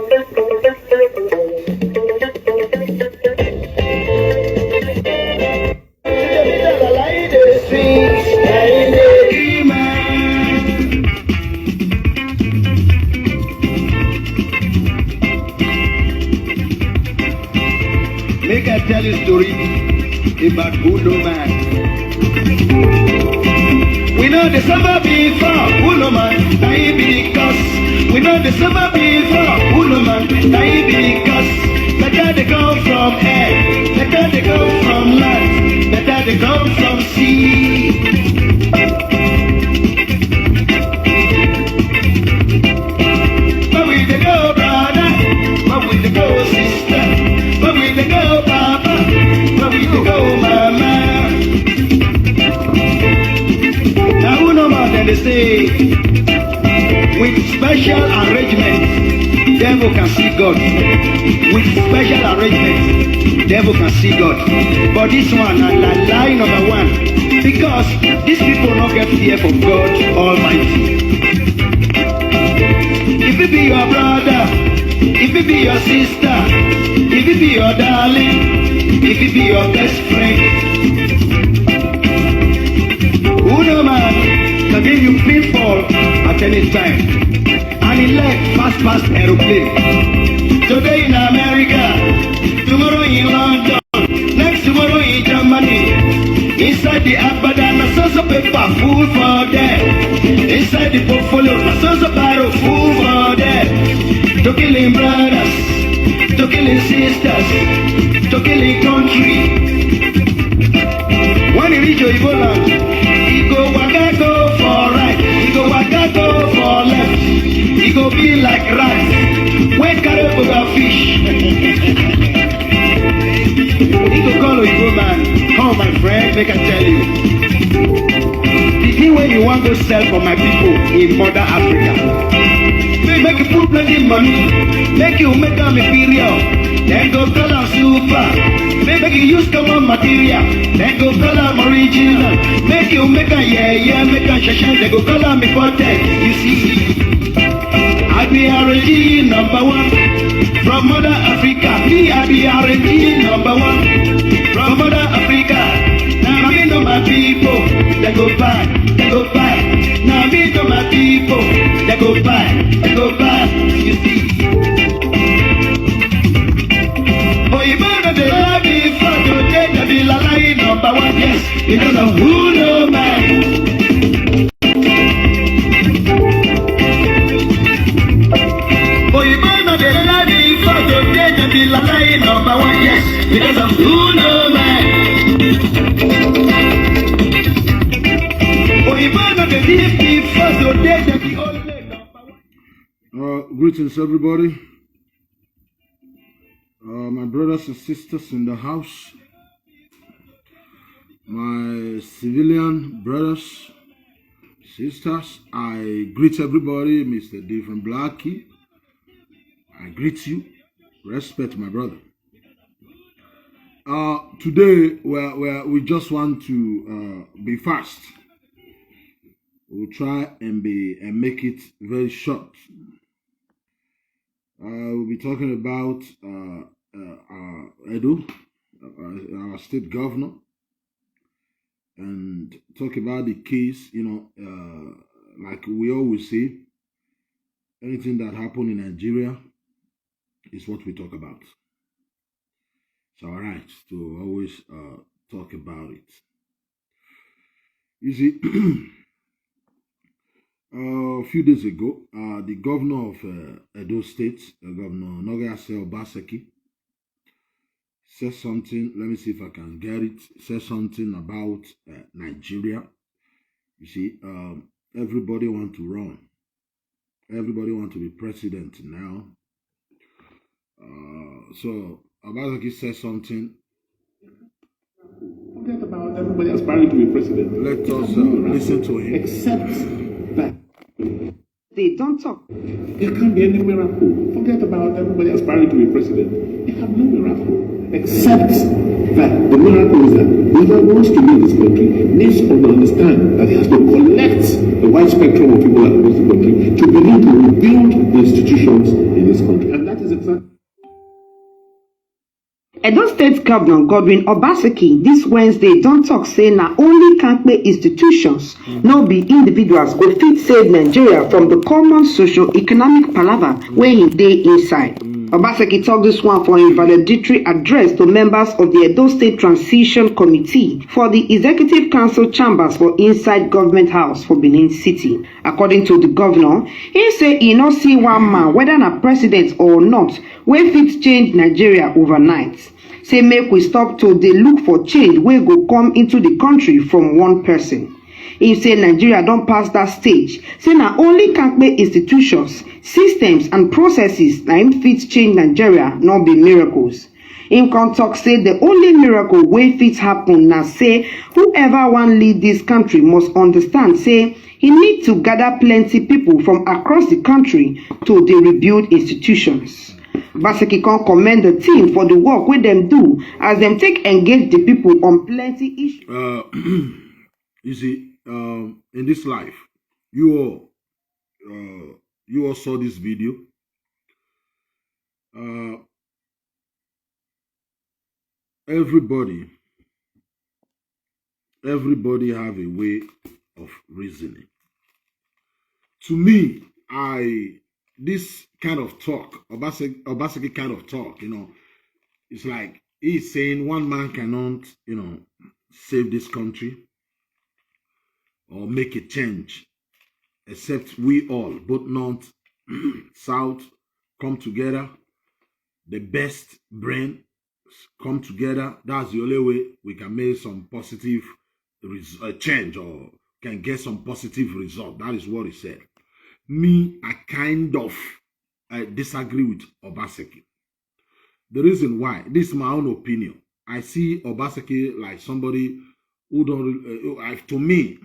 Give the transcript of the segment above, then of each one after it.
Make I tell you a story about Uno man. We know the summer before Uno man, I be cuss. We know the summer before Uno man, I be cuss. Better they come from air, better they come from land, better they come from sea. But we they go brother, but we they go sister, but we they go papa, but we they go mama. Now Uno man then they say, with special arrangements, devil can see God. With special arrangements, devil can see God. But this one, lie number one, because these people don't get fear from God Almighty. If it be your brother, if it be your sister, if it be your darling, if it be your best friend, Uno man can give you pitfall at any time. And he left fast aeroplane. Today in America, tomorrow in London, next tomorrow in Germany. Inside the Abadan, a source of paper full for them. Inside the portfolio, a source of barrel full for them. To killing brothers, to killing sisters, to killing country. When he reach Oyibo land, he go waka go for right, he go waka go for left. He go be like rats when carry over fish. He go call Oyibo man, come my friend, make I tell you. The thing when you want to sell for my people in Mother Africa, make you put plenty money, make you make them imperial, then go call them super. Make you use common material, then go call them original. Make you make a yeah, make a shashan, then go call them imported. You see, I be R&D number one from Mother Africa. Me, I be R&D number one from Mother Africa. Now me know my people, they go buy, they go buy. Now me know my people, they go buy, they go buy. You see, oh you better they love me for today. They be lie number one, yes, because of who know man. Number one, yes, because of who know man. Oh, you better the DP first, so they the only number one. Greetings, everybody. My brothers and sisters in the house, my civilian brothers, sisters, I greet everybody. Mr. D from Blackie, I greet you. Respect, my brother. Today, we just want to be fast. We'll try and make it very short. We'll be talking about Edo, our state governor, and talk about the case. Like we always say, anything that happened in Nigeria is what we talk about. It's all right to always talk about it. You see, a few days ago, the governor of Edo State, Governor Nogase Obaseki, said something. Let me see if I can get it. Said something about Nigeria. You see, everybody want to run. Everybody want to be president now. So Obaseki said something. Forget about everybody aspiring to be president. Let us listen to him. Except that they don't talk. there can't be any miracle. Forget about everybody aspiring to be president. They have no miracle. Except that the miracle is that whoever wants to lead this country needs to understand that he has to collect the wide spectrum of people across the country to begin to rebuild the institutions in this country. And that Edo State Governor Godwin Obaseki this Wednesday don't talk say na only Kampe institutions, no be individuals go fit save Nigeria from the common socio-economic palaver where he dey inside. Obaseki talk this one for a valedictory address to members of the Edo State Transition Committee for the Executive Council chambers for inside Government House for Benin City. According to the governor, he say he no see one man, whether na president or not, wey fit change Nigeria overnight. Say make we stop to dey look for change wey go come into the country from one person. He say Nigeria don pass that stage. Say na only Kampe institutions, systems and processes na im fit change Nigeria, no be miracles. Im come talk say the only miracle wey fit happen na say whoever wan lead this country must understand say he need to gather plenty people from across the country to dey rebuild institutions. Obaseki can commend the team for the work wey dem do as dem take engage the people on plenty issues. You see, in this life, you all saw this video. Everybody have a way of reasoning. To me, this kind of talk, Obaseki kind of talk, it's like he's saying one man cannot, save this country or make a change, except we all, both North, South, come together. The best brain come together. That's the only way we can make some positive change or can get some positive result. That is what he said. Me, I kind of disagree with Obaseki. The reason why, this is my own opinion. I see Obaseki like somebody who don't, to me,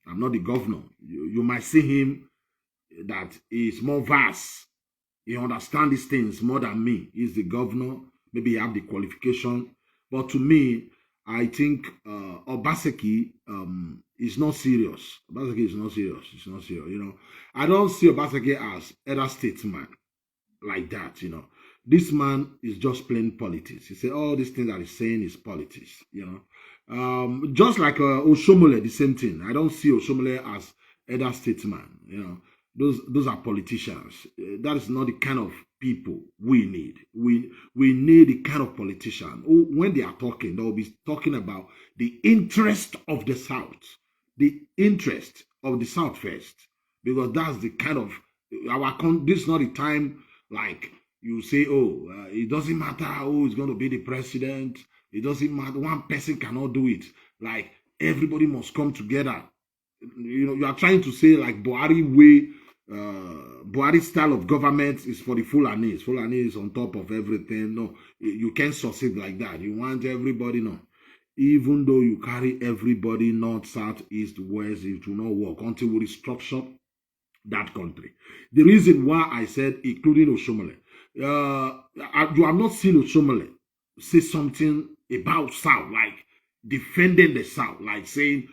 I'm not the governor. You might see him that he's more vast. He understands these things more than me. He's the governor. Maybe he have the qualification. But to me, I think Obaseki is not serious. Obaseki is not serious. It's not serious. I don't see Obaseki as other statesman like that. This man is just playing politics. He said all these things that he's saying is politics. Just like Oshomole, the same thing. I don't see Oshomole as other statesman. Those are politicians. That is not the kind of people we need. We need the kind of politician who, when they are talking, they will be talking about the interest of the South, the interest of the South first, because that's the kind of this is not the time like you say, it doesn't matter who is going to be the president. It doesn't matter. One person cannot do it. Like everybody must come together. You are trying to say like Buhari way. Buhari style of government is for the Fulanis. Fulani is on top of everything. No, you can't succeed like that. You want everybody, no. Even though you carry everybody north, south, east, west, it will not work until we restructure that country. The reason why I said including Oshomole, you have not seen Oshomole say something about South, like defending the South, like saying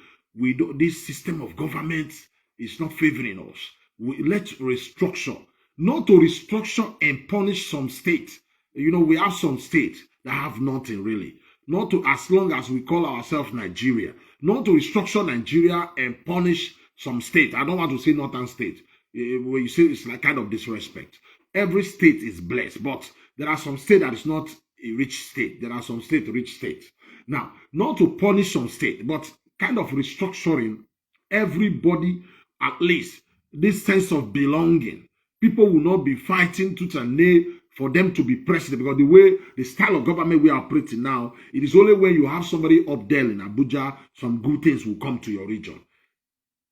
this system of government is not favoring us. Let's restructure, not to restructure and punish some states. We have some states that have nothing really. Not to, as long as we call ourselves Nigeria, not to restructure Nigeria and punish some states. I don't want to say northern states. When you say it's like kind of disrespect. Every state is blessed, but there are some states that is not a rich state. There are some states rich states. Now, not to punish some state, but kind of restructuring everybody, at least this sense of belonging. People will not be fighting tooth and nail for them to be president, because the style of government we are operating now, it is only when you have somebody up there in Abuja, some good things will come to your region.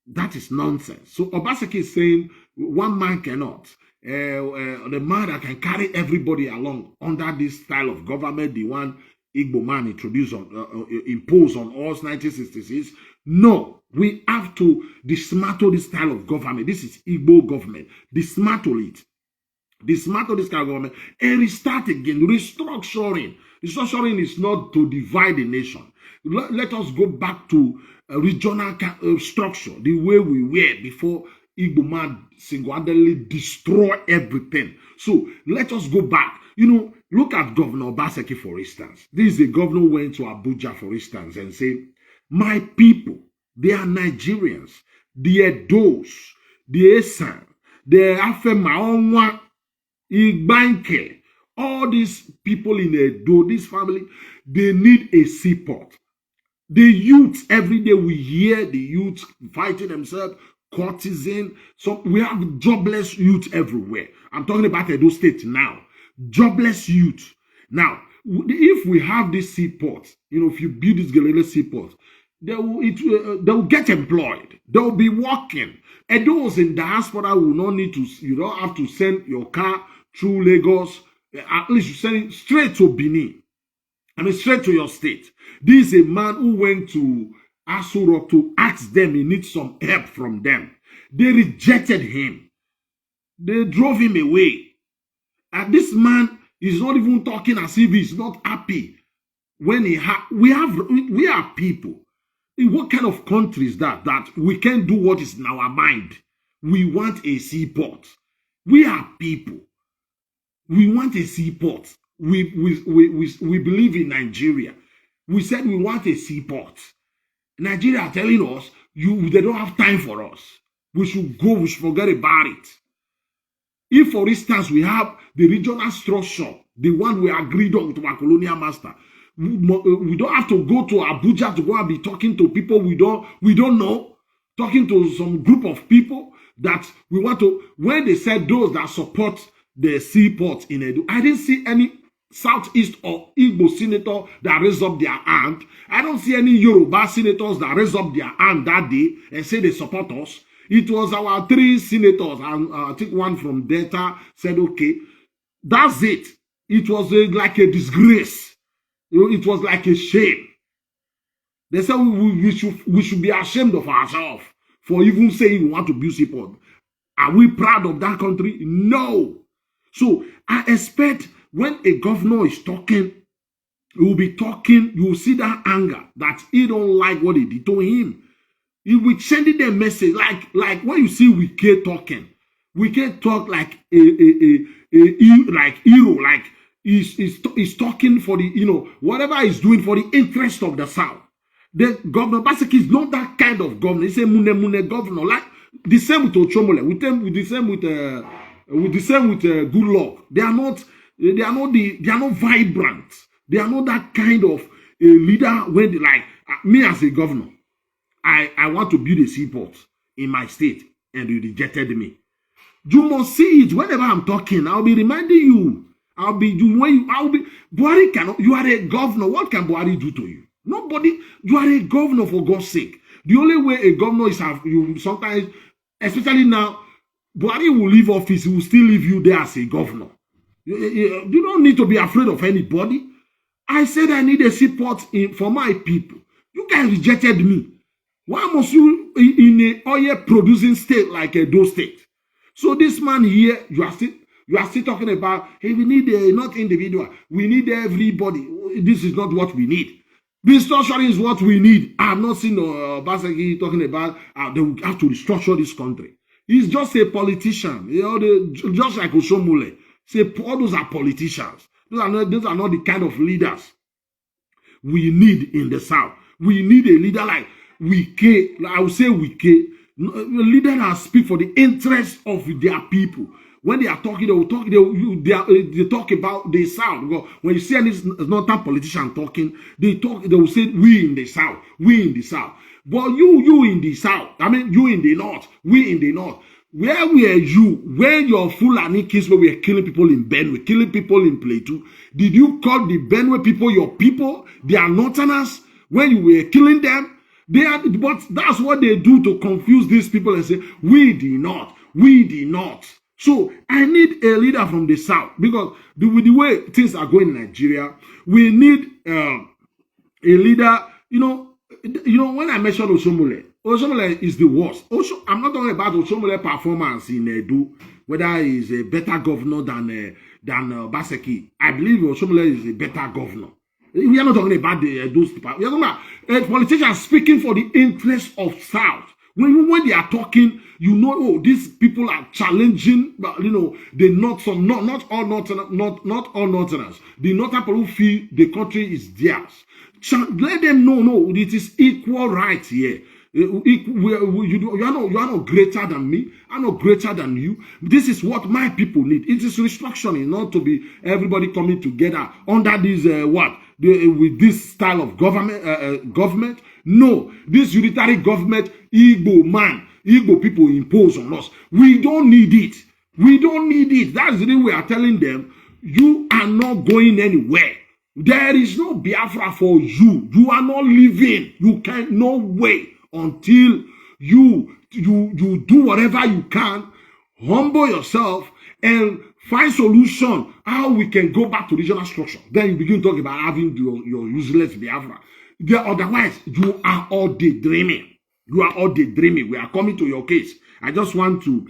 That is nonsense. So Obaseki is saying one man cannot. The man that can carry everybody along under this style of government, the one Igbo man introduced imposed on us 1966. No, we have to dismantle this style of government. This is Igbo government. Dismantle it. Dismantle this kind of government and restart again. Restructuring. Restructuring is not to divide the nation. Let us go back to a regional structure, the way we were before Igbo man single-handedly destroy everything. So let us go back. Look at Governor Obaseki, for instance. This is a governor who went to Abuja, for instance, and said, my people, they are Nigerians, the Edos, the Esan, the Afemaonwa, Igbanke, all these people in Edo, this family, they need a seaport. The youth, every day we hear the youth fighting themselves, courtesan. So we have jobless youth everywhere. I'm talking about Edo State now. Jobless youth. Now, if we have this seaport, if you build this Gelele seaport, they will get employed. They will be working. And those in diaspora will not need to, you don't have to send your car through Lagos. At least you send it straight to Benin. Straight to your state. This is a man who went to Aso Rock to ask them, he needs some help from them. They rejected him. They drove him away. And this man is not even talking as if he's not happy. When we are people. In what kind of country is that we can't do what is in our mind? We want a seaport. We are people. We want a seaport. We believe in Nigeria. We said we want a seaport. Nigeria are telling us they don't have time for us. We should go, we should forget about it. If, for instance, we have the regional structure, the one we agreed on with our colonial master, we don't have to go to Abuja to go and be talking to people we don't know, talking to some group of people that we want to. When they said those that support the seaport in Edo, I didn't see any Southeast or Igbo senator that raised up their hand. I don't see any Yoruba senators that raised up their hand that day and say they support us. It was our 3 senators, and I think one from Delta said, okay, that's it. It was like a disgrace. It was like a shame. They said we should be ashamed of ourselves for even saying we want to build seaport. Are we proud of that country? No. So I expect when a governor is talking, he will be talking, you will see that anger, that he don't like what they did to him. He will send it a message, like when you see Wike talking. Wike talk like like hero, like he's talking for the, whatever he's doing for the interest of the South. The Governor Obaseki is not that kind of governor. He's a mune governor, like the same with Ochomole, with the same with Goodluck. They are not vibrant. They are not that kind of a leader. When like me as a governor, I want to build a seaport in my state, and you rejected me. You must see it whenever I'm talking. I'll be reminding you. Buhari cannot. You are a governor. What can Buhari do to you? Nobody. You are a governor, for God's sake. The only way a governor is you sometimes, especially now, Buhari will leave office. He will still leave you there as a governor. You don't need to be afraid of anybody. I said I need a seaport for my people. You guys rejected me. Why must you in a oil producing state like Edo State? So this man here, you are still talking about, hey, we need not individual. We need everybody. This is not what we need. Restructuring is what we need. I have not seen Obaseki talking about they will have to restructure this country. He's just a politician. Just like Osomole. Say all those are politicians. Those are not the kind of leaders we need in the South. We need a leader like Wike. I would say Wike, a leader that speak for the interest of their people. When they are talking, they talk about the South. Because when you see any northern politician talking, they will say we in the South, we in the South. But you in the South, I mean you in the North, we in the North. Where were you when your Fulani kids were killing people in Benue, killing people in Plateau? Did you call the Benue people your people? They are Northerners when you were killing them. But that's what they do to confuse these people and say, we did not, we did not. So I need a leader from the South, because with the way things are going in Nigeria, we need a leader. When I mentioned Osomole is the worst. I'm not talking about Osomole performance in Edo, whether he's a better governor than Obaseki. I believe Osomole is a better governor. We are not talking about those people. We are talking about politicians speaking for the interest of South. When they are talking, you know, oh, these people are challenging, but you know, they not all Northerners. The Northern people who feel the country is theirs. Let them know, no, it is equal right here. You are not greater than me. I'm not greater than you. This is what my people need. It is restructuring, not to be everybody coming together under this with this style of government. No, this unitary government, Igbo people impose on us. We don't need it. We don't need it. That's the reason we are telling them, you are not going anywhere. There is no Biafra for you. You are not living. You can't, no way, until you do whatever you can, humble yourself, and find solution how we can go back to regional structure. Then you begin talking about having your useless Biafra. Otherwise, you are all daydreaming. You are all daydreaming. We are coming to your case. I just want to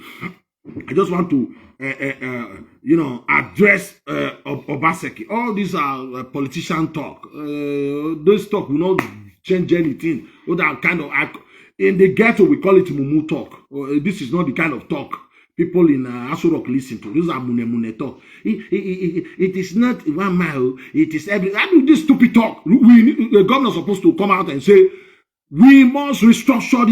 address Obaseki. All these are politician talk. This talk will not change anything. That kind of in the ghetto we call it mumu talk. This is not the kind of talk people in Asurok listen to. These are mune talk. It is not 1 mile. It is every. I do this stupid talk. The governor is supposed to come out and say, we must restructure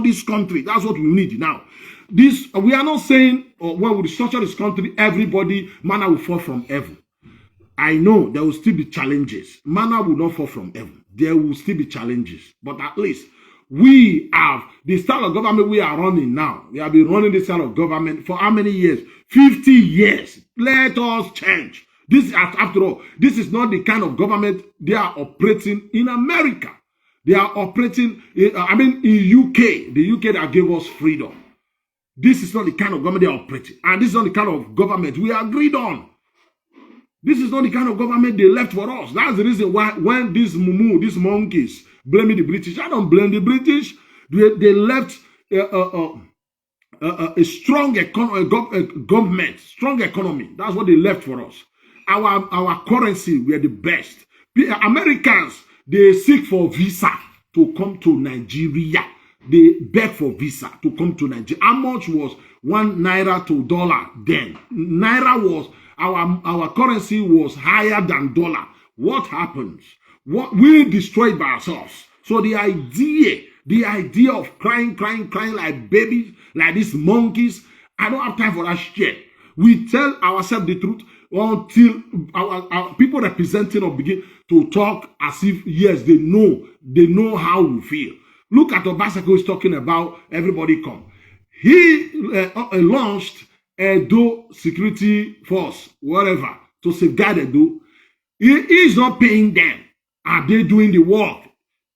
this country. That's what we need now. This we are not saying when we restructure this country, everybody manna will fall from heaven. I know there will still be challenges. Manna will not fall from heaven. There will still be challenges, but at least we have the style of government we are running now. We have been running this style of government for how many years? 50 years. Let us change. This, after all, this is not the kind of government they are operating in America. They are operating, in UK, the UK that gave us freedom. This is not the kind of government they are operating. And this is not the kind of government we agreed on. This is not the kind of government they left for us. That's the reason why when these monkeys blaming the British, I don't blame the British. They left a strong government, strong economy. That's what they left for us. Our currency, we are the best. Americans, they seek for visa to come to Nigeria. They beg for visa to come to Nigeria. How much was 1 naira to dollar then? Naira was, our currency was higher than dollar. What happens? What we destroyed by ourselves. So the idea of crying like babies, like these monkeys, I don't have time for that shit. We tell ourselves the truth until our people representing us begin to talk as if, yes, they know how we feel. Look at Obaseki who is talking about everybody come. He launched Edo Security Force, whatever, to safeguard Edo. He is not paying them. Are they doing the work?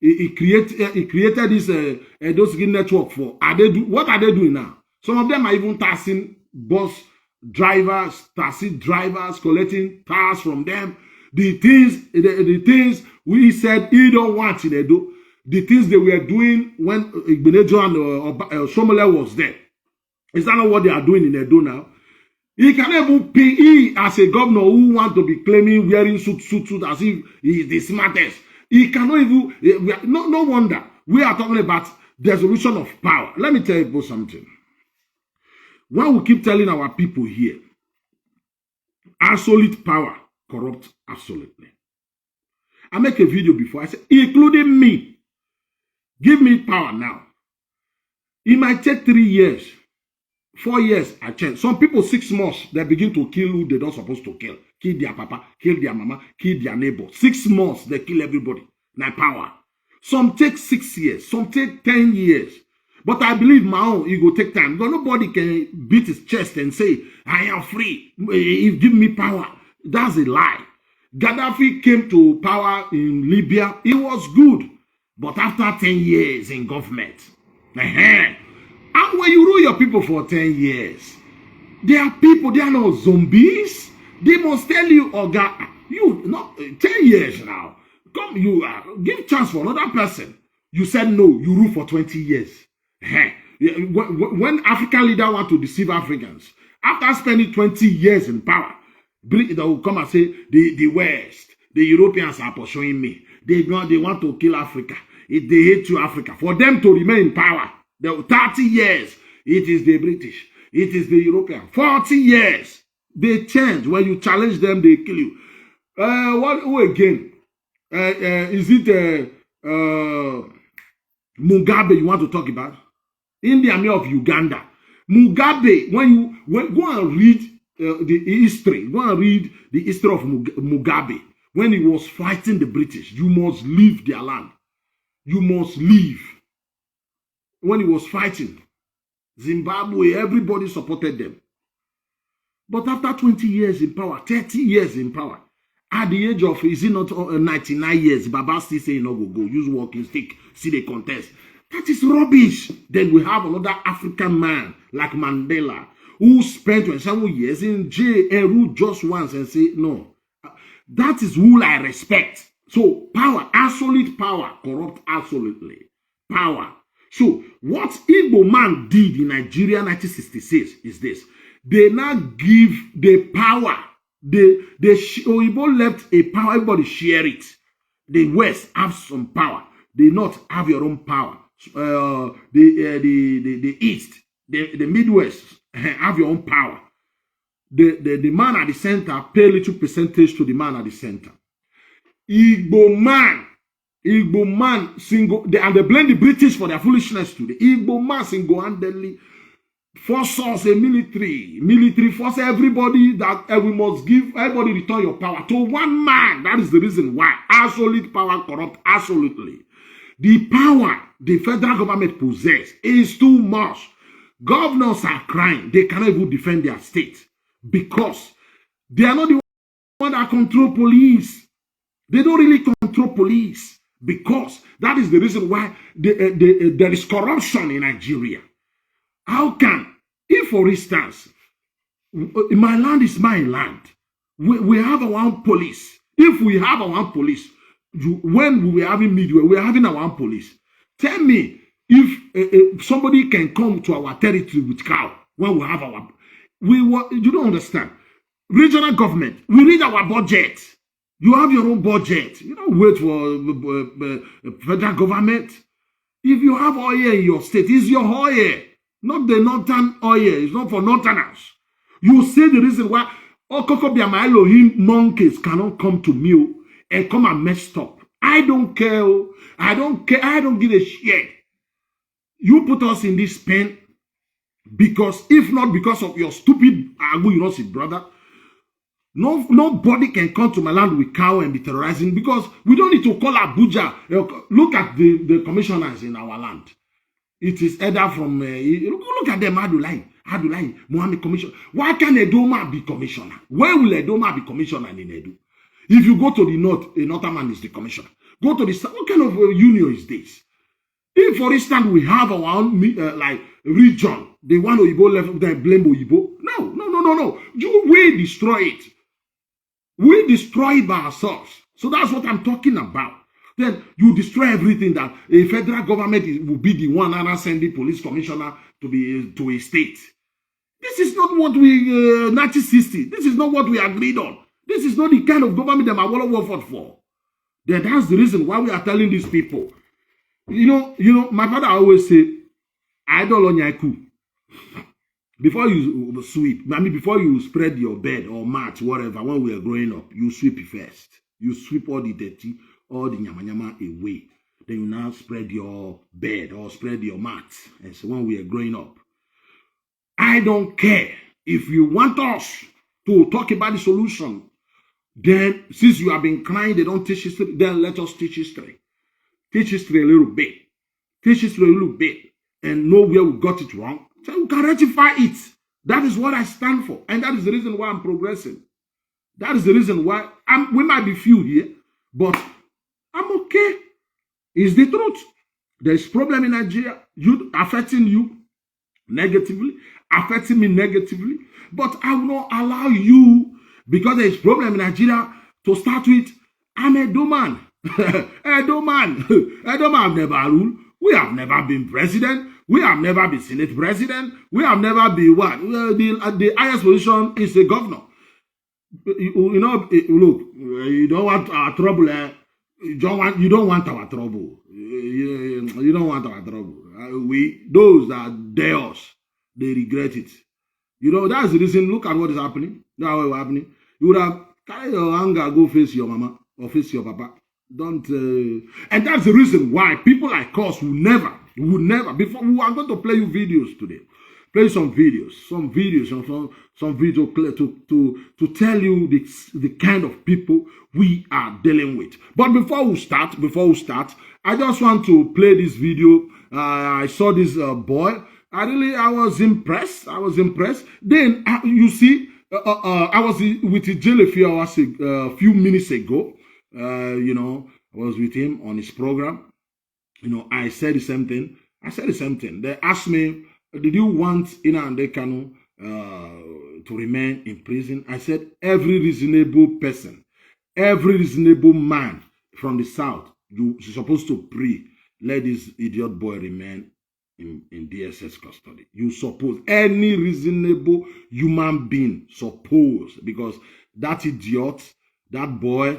He created this Edo Security Network for. What are they doing now? Some of them are even taxing bus drivers, taxi drivers, collecting tax from them. The things we said he don't want in Edo. The things they were doing when Igbenejo and Shomole was there. Is that not what they are doing in Edo now? He can even pay, he as a governor who wants to be claiming wearing suit as if he is the smartest. He cannot even, no wonder. We are talking about dissolution of power. Let me tell you about something. When we keep telling our people here, absolute power corrupts absolutely. I make a video before, I said, including me. Give me power now. It might take 3 years, 4 years, I change. Some people 6 months, they begin to kill who they're not supposed to kill. Kill their papa, kill their mama, kill their neighbor. 6 months, they kill everybody. Now power. Some take 6 years, some take 10 years. But I believe my own, it will take time. Because nobody can beat his chest and say, I am free. Give me power. That's a lie. Gaddafi came to power in Libya. It was good. But after 10 years in government, and when you rule your people for 10 years, they are people, they are not zombies. They must tell you, Oga, you not 10 years now. Come, you give chance for another person. You said no, you rule for 20 years. When African leaders want to deceive Africans, after spending 20 years in power, they will come and say, the West, the Europeans are pursuing me. They want to kill Africa. They hate you, Africa. For them to remain in power, the 30 years, it is the British, it is the European. 40 years, they change. When you challenge them, they kill you. Who again? Is it Mugabe you want to talk about? In the army of Uganda. Mugabe, when go and read the history, go and read the history of Mugabe. When he was fighting the British, you must leave their land. You must leave. When he was fighting Zimbabwe, everybody supported them. But after 20 years in power, 30 years in power, at the age of, is it not 99 years, Baba still saying no go, use walking stick, see the contest. That is rubbish. Then we have another African man like Mandela, who spent 27 years in jail and ruled just once and say, no. That is who I respect. So power, absolute power, corrupt absolutely. Power. So what Igbo man did in Nigeria 1966 is this. They now give the power. The Oyibo left a power. Everybody share it. The West have some power. They not have your own power. The East, the Midwest have your own power. The man at the center pay a little percentage to the man at the center. Igbo man single, and they blame the British for their foolishness too. The Igbo man single-handedly force us a military force everybody that we must give everybody return your power to one man. That is the reason why absolute power corrupt absolutely. The power the federal government possess is too much. Governors are crying. They cannot even defend their state because they are not the one that control police. They don't really control police because that is the reason why there is corruption in Nigeria. How can, if for instance, my land is my land, we have our own police. If we have our own police, when we were having Midway, we are having our own police. Tell me if somebody can come to our territory with cow when we have our, you don't understand. Regional government, we need our budget. You have your own budget. You don't wait for federal government. If you have oil in your state, it's your oil, not the northern oil. It's not for northerners. You say the reason why Okokobiama Elohim monkeys cannot come to me and come and mess up. I don't care. I don't care. I don't give a shit. You put us in this pen because if not because of your stupid agu, you know, see, brother. Nobody can come to my land with cow and be terrorizing because we don't need to call Abuja. Look at the commissioners in our land. It is either from, look at them, Adulai, Mohammed Commissioner. Why can Edoma be commissioner? Where will Edoma be commissioner in Edo? If you go to the north, a northern man is the commissioner. Go to the south, what kind of union is this? If, for instance, we have our own like region, they want Oyibo left, they blame Oyibo. No. We destroy it. We destroy it by ourselves. So that's what I'm talking about. Then you destroy everything that a federal government will be the one and send the police commissioner to a state. This is not what we 1960. This is not what we agreed on. This is not the kind of government that Mawolo fought for. Then that's the reason why we are telling these people. You know, my father always say, I don't know nyaku. Before you sweep, before you spread your bed or mat, whatever, when we are growing up, you sweep it first. You sweep all the dirty, all the nyama away. Then you now spread your bed or spread your mat. And so when we are growing up, I don't care. If you want us to talk about the solution, then since you have been crying, they don't teach history, then let us teach history. Teach history a little bit. Teach history a little bit. And know where we got it wrong. So we can rectify it. That is what I stand for. And that is the reason why I'm progressing. That is the reason why we might be few here, but I'm okay. It's the truth. There is problem in Nigeria, affecting you negatively, affecting me negatively. But I will not allow you, because there is problem in Nigeria, to start with, I'm a doman. Edo man have never ruled. We have never been president. We have never been Senate president. We have never been what? The highest position is a governor. You know, look, you don't want our trouble. You don't want our trouble. you don't want our trouble. Those that dare us, they regret it. You know, that's the reason. Look at what is happening. That's what is happening. You would have carry your anger, go face your mama or face your papa. Don't. And that's the reason why people like us will never. Before we are going to play you videos today. Play some videos, some video to tell you the kind of people we are dealing with. But before we start, I just want to play this video. I saw this boy. I was impressed. Then you see, I was with Ijele a few minutes ago. You know, I was with him on his program. You know, I said the same thing. They asked me, did you want Ina and Dekano to remain in prison? I said, every reasonable person, every reasonable man from the South, you're supposed to pray, let this idiot boy remain in DSS custody. You suppose, any reasonable human being suppose, because that idiot, that boy,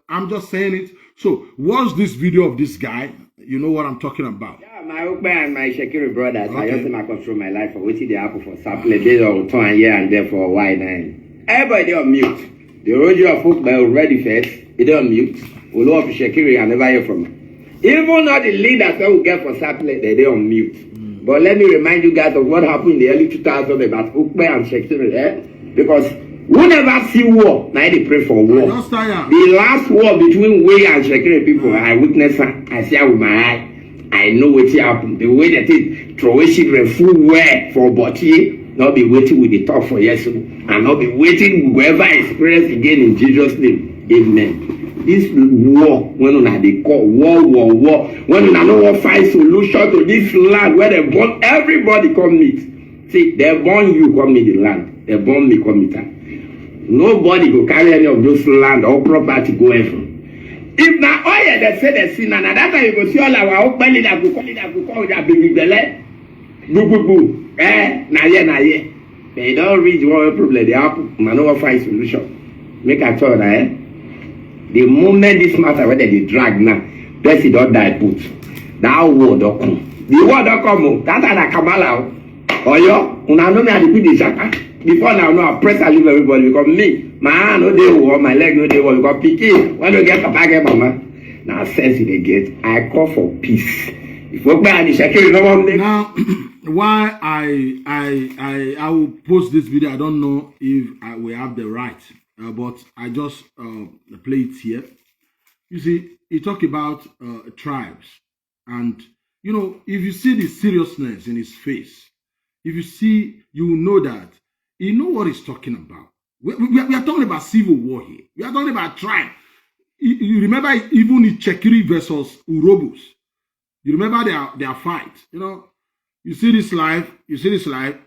I'm just saying it. So watch this video of this guy. You know what I'm talking about. Yeah, my Ukbe and my Shekiri brothers, okay. I just my control my life for waiting the apple for sample days or turn here and there for a while now. Everybody on mute. The radio of Ukbe already first, they on mute. Olo of Shekiri, I never hear from them. Even not the leaders that we get for sample, they on mute. But let me remind you guys of what happened in the early 2000s about Ukbe and Shekiri, because we never see war. Now they pray for war. The last war between we and Shekiri people, I witnessed her. I see her with my eye. I know what happened. The way that it throw children full wear for Botier, not be waiting with the talk for yes, and not be waiting whoever experience again in Jesus' name. Amen. This war, when they call war, when no one find solution to this land where they born everybody come meet. See, they born you come meet the land. They born me come meet her. Nobody go carry any of those land or property go ever. If now all you they say they sin, and that time you go see all our belly that go call that baby belly. Boo. Na ye. They don't reach one problem. They happen. Man, no one find solution. Make a thought, the moment this matter whether they drag now, person don't die put. That word don't come. The word don't come. That's a Kamala. Oh yo, una know me at the people shaka. Before now, no, I press and leave everybody because me, my hand no dey war, my leg no dey war because pikin when you get papa get mama. Now sense they get. I call for peace. If we buy the Shekiri, no one now. Why I will post this video? I don't know if we have the right, but I just play it here. You see, he talk about tribes, and you know, if you see the seriousness in his face, if you see, you will know that. You know what he's talking about. We are talking about civil war here. We are talking about tribe. You remember even the Chekiri versus Urobos. You remember their fight. You know, you see this life.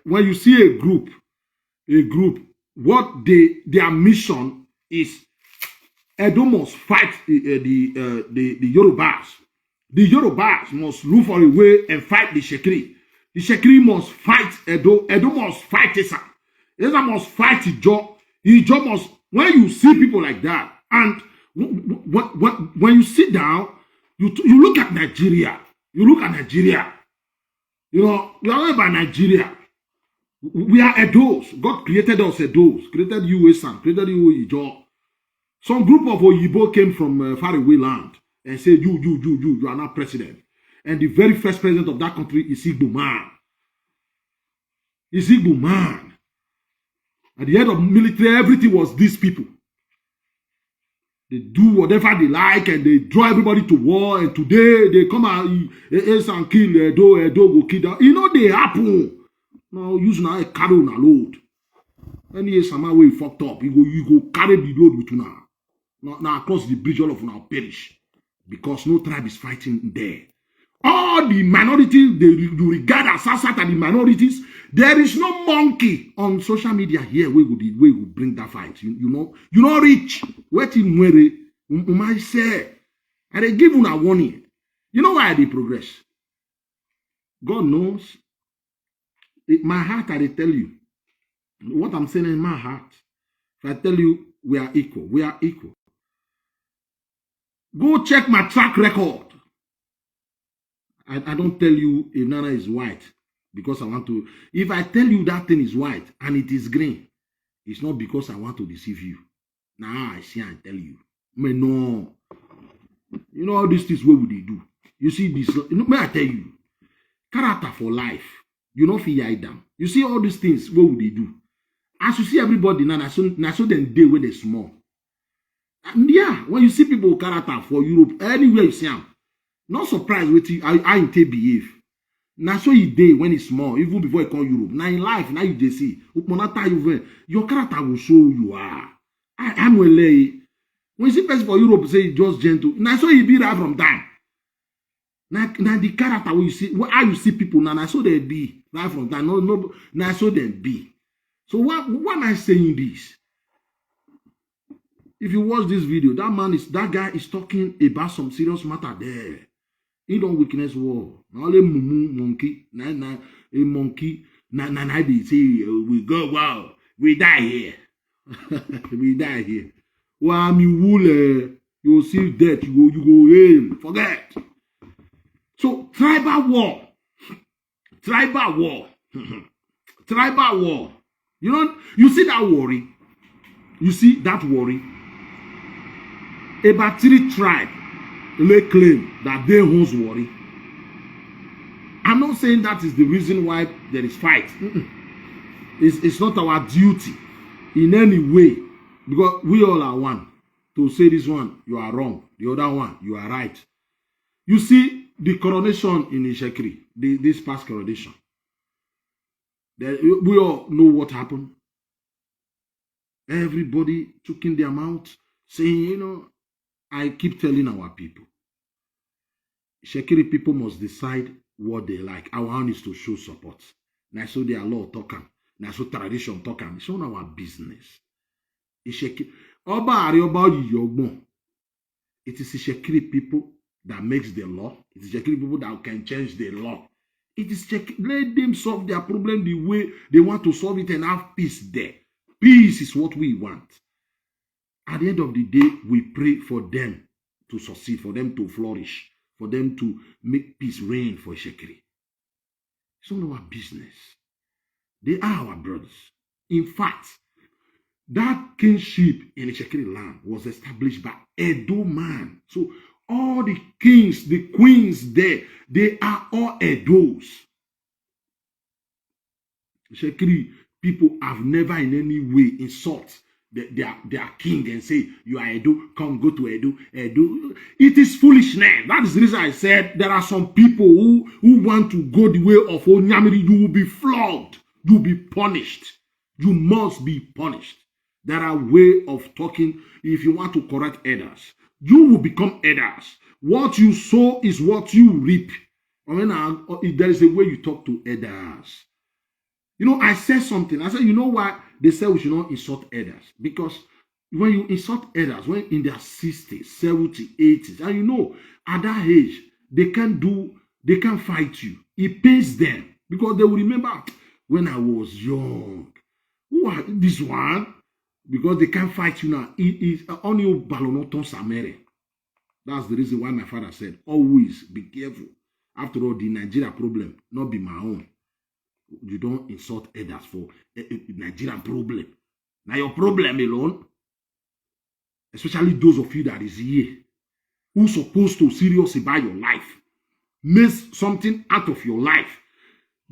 When you see a group, what their mission is, Edo must fight the Yorubas. The Yorubas must look for a way and fight the Shekiri. The Shekiri must fight Edo. Edo must fight Esa. Esa must fight Ijo. Ijo must. When you see people like that, and when you sit down, you look at Nigeria. You look at Nigeria. You know, we are not about Nigeria. We are Edos. God created us Edos. Created you Esa. Created you Ijo. Some group of Oyibo came from faraway land and said, you are not president. And the very first president of that country is Igbo man. At the head of military, everything was these people. They do whatever they like and they draw everybody to war. And today they come out and kill Edo go kill them. You know they happen. Now use now a carry on a load. Any somehow way fucked up, you go carry the load with you now. Now across the bridge all of now perish. Because no tribe is fighting there. All the minorities you regard as Assad and the minorities, there is no monkey on social media here where will bring that fight. You know rich. What in where say and they give you a warning. You know why they progress? God knows. My heart, I tell you. What I'm saying in my heart. If I tell you we are equal. Go check my track record. I don't tell you a nana is white because I want to. If I tell you that thing is white and it is green, it's not because I want to deceive you. Now I see and tell you. But no. You know all these things, what would they do? You see this, may I tell you, character for life, you don't feel hide down. You see all these things, what would they do? As you see everybody now, so then they when they small. And yeah, when you see people character for Europe, anywhere you see them, not surprised with you, how they behave. Now so you day when it's small, even before you come Europe. Now in life, now you just see, your character will show who you are. I'm well. When you see person for Europe say just gentle, now so you be right from time. Now the character when you see, how you see people now so they be right from time. No, now so they be. So why am I saying this? If you watch this video, that guy is talking about some serious matter there. He don't weakness war. Now only monkey, a monkey, they say we go wow, we die here. We die here. Well, I mean, you'll see death, you go aim, forget. So tribal war. Tribal war. You know, you see that worry. You see that worry. About 3 tribes lay claim that they owns worry. I'm not saying that is the reason why there is fight. It's not our duty in any way, because we all are one. To say this one, you are wrong. The other one, you are right. You see the coronation in Ishekiri, this past coronation. We all know what happened. Everybody took in their mouth, saying, you know, I keep telling our people, Ishekiri people must decide what they like. Our own is to show support. Now so their law talking. Now so tradition talking. It's not our business. Ishekiri. It is Ishekiri people that makes the law. It is Ishekiri people that can change the law. It is let them solve their problem the way they want to solve it and have peace there. Peace is what we want. At the end of the day, we pray for them to succeed, for them to flourish, for them to make peace reign for Ishekiri. It's not our business. They are our brothers. In fact, that kingship in Ishekiri land was established by Edo man. So all the kings, the queens there, they are all Edos. Ishekiri people have never in any way insult their king and say, you are Edo, come go to Edo. Edo. It is foolishness. That is the reason I said there are some people who want to go the way of Onyamiri. You will be flogged. You will be punished. You must be punished. There are ways of talking. If you want to correct others, you will become others. What you sow is what you reap. I mean, there is a way you talk to others. You know, I said something. I said, you know why they say we should not insult others? Because when you insult others, when in their 60s, 70s, 80s, and you know, at that age, they can't fight you. It pays them. Because they will remember when I was young. Who are this one? Because they can't fight you now. It is only balonoton samere. That's the reason why my father said, always be careful. After all, the Nigeria problem, not be my own. You don't insult others for a Nigerian problem. Now your problem alone, especially those of you that is here, who supposed to serious about your life, make something out of your life.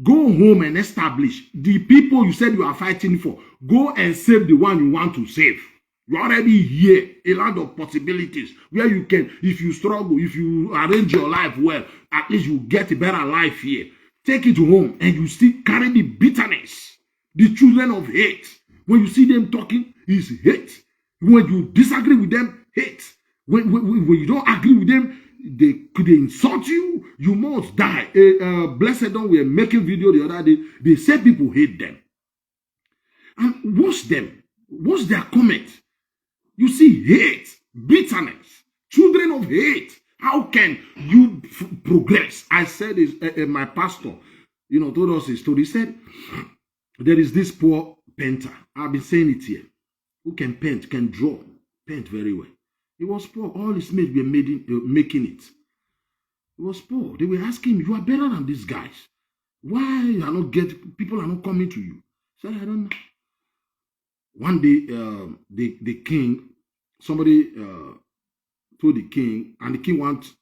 Go home and establish the people you said you are fighting for. Go and save the one you want to save. You're already here. A lot of possibilities where you can, if you struggle, if you arrange your life well, at least you get a better life here. Take it home and you still carry the bitterness. The children of hate. When you see them talking, it's hate. When you disagree with them, hate. When you don't agree with them, they insult you, you must die. Blessed Dawn were making video the other day. They say people hate them. And watch them. Watch their comment. You see hate, bitterness, children of hate. How can you progress? I said this, my pastor, told us a story. He said, there is this poor painter. I've been saying it here. Who can paint, can draw, paint very well. He was poor. All his mates were making it. He was poor. They were asking him, you are better than these guys. Why people are not coming to you? He said, I don't know. One day, the king, somebody told the king, and the king wants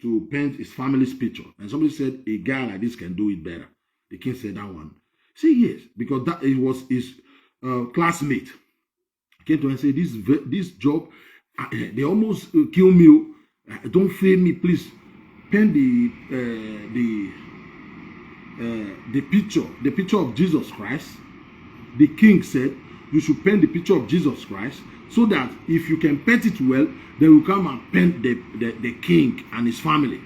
to paint his family's picture. And somebody said, a guy like this can do it better. The king said that one. Say yes, because that it was his classmate. Came to him and said, this job, they almost kill me. Don't fail me, please. Paint the picture of Jesus Christ. The king said, you should paint the picture of Jesus Christ, so that if you can paint it well, they will come and paint the king and his family.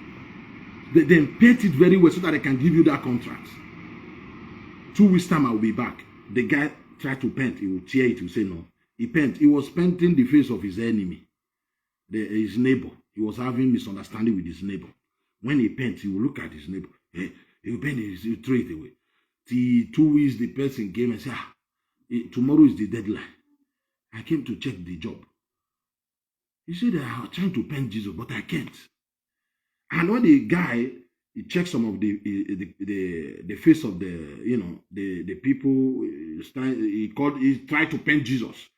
They then paint it very well so that they can give you that contract. 2 weeks time I will be back. The guy tried to paint, he will tear it, he will say no. He was painting the face of his enemy, his neighbor. He was having misunderstanding with his neighbor. When he paints, he will look at his neighbor. He will paint it, he will throw it away. Till 2 weeks, the person came and said, tomorrow is the deadline. I came to check the job. He said, I was trying to paint Jesus, but I can't. And when the guy, he checked some of the face of the people, he tried to paint Jesus.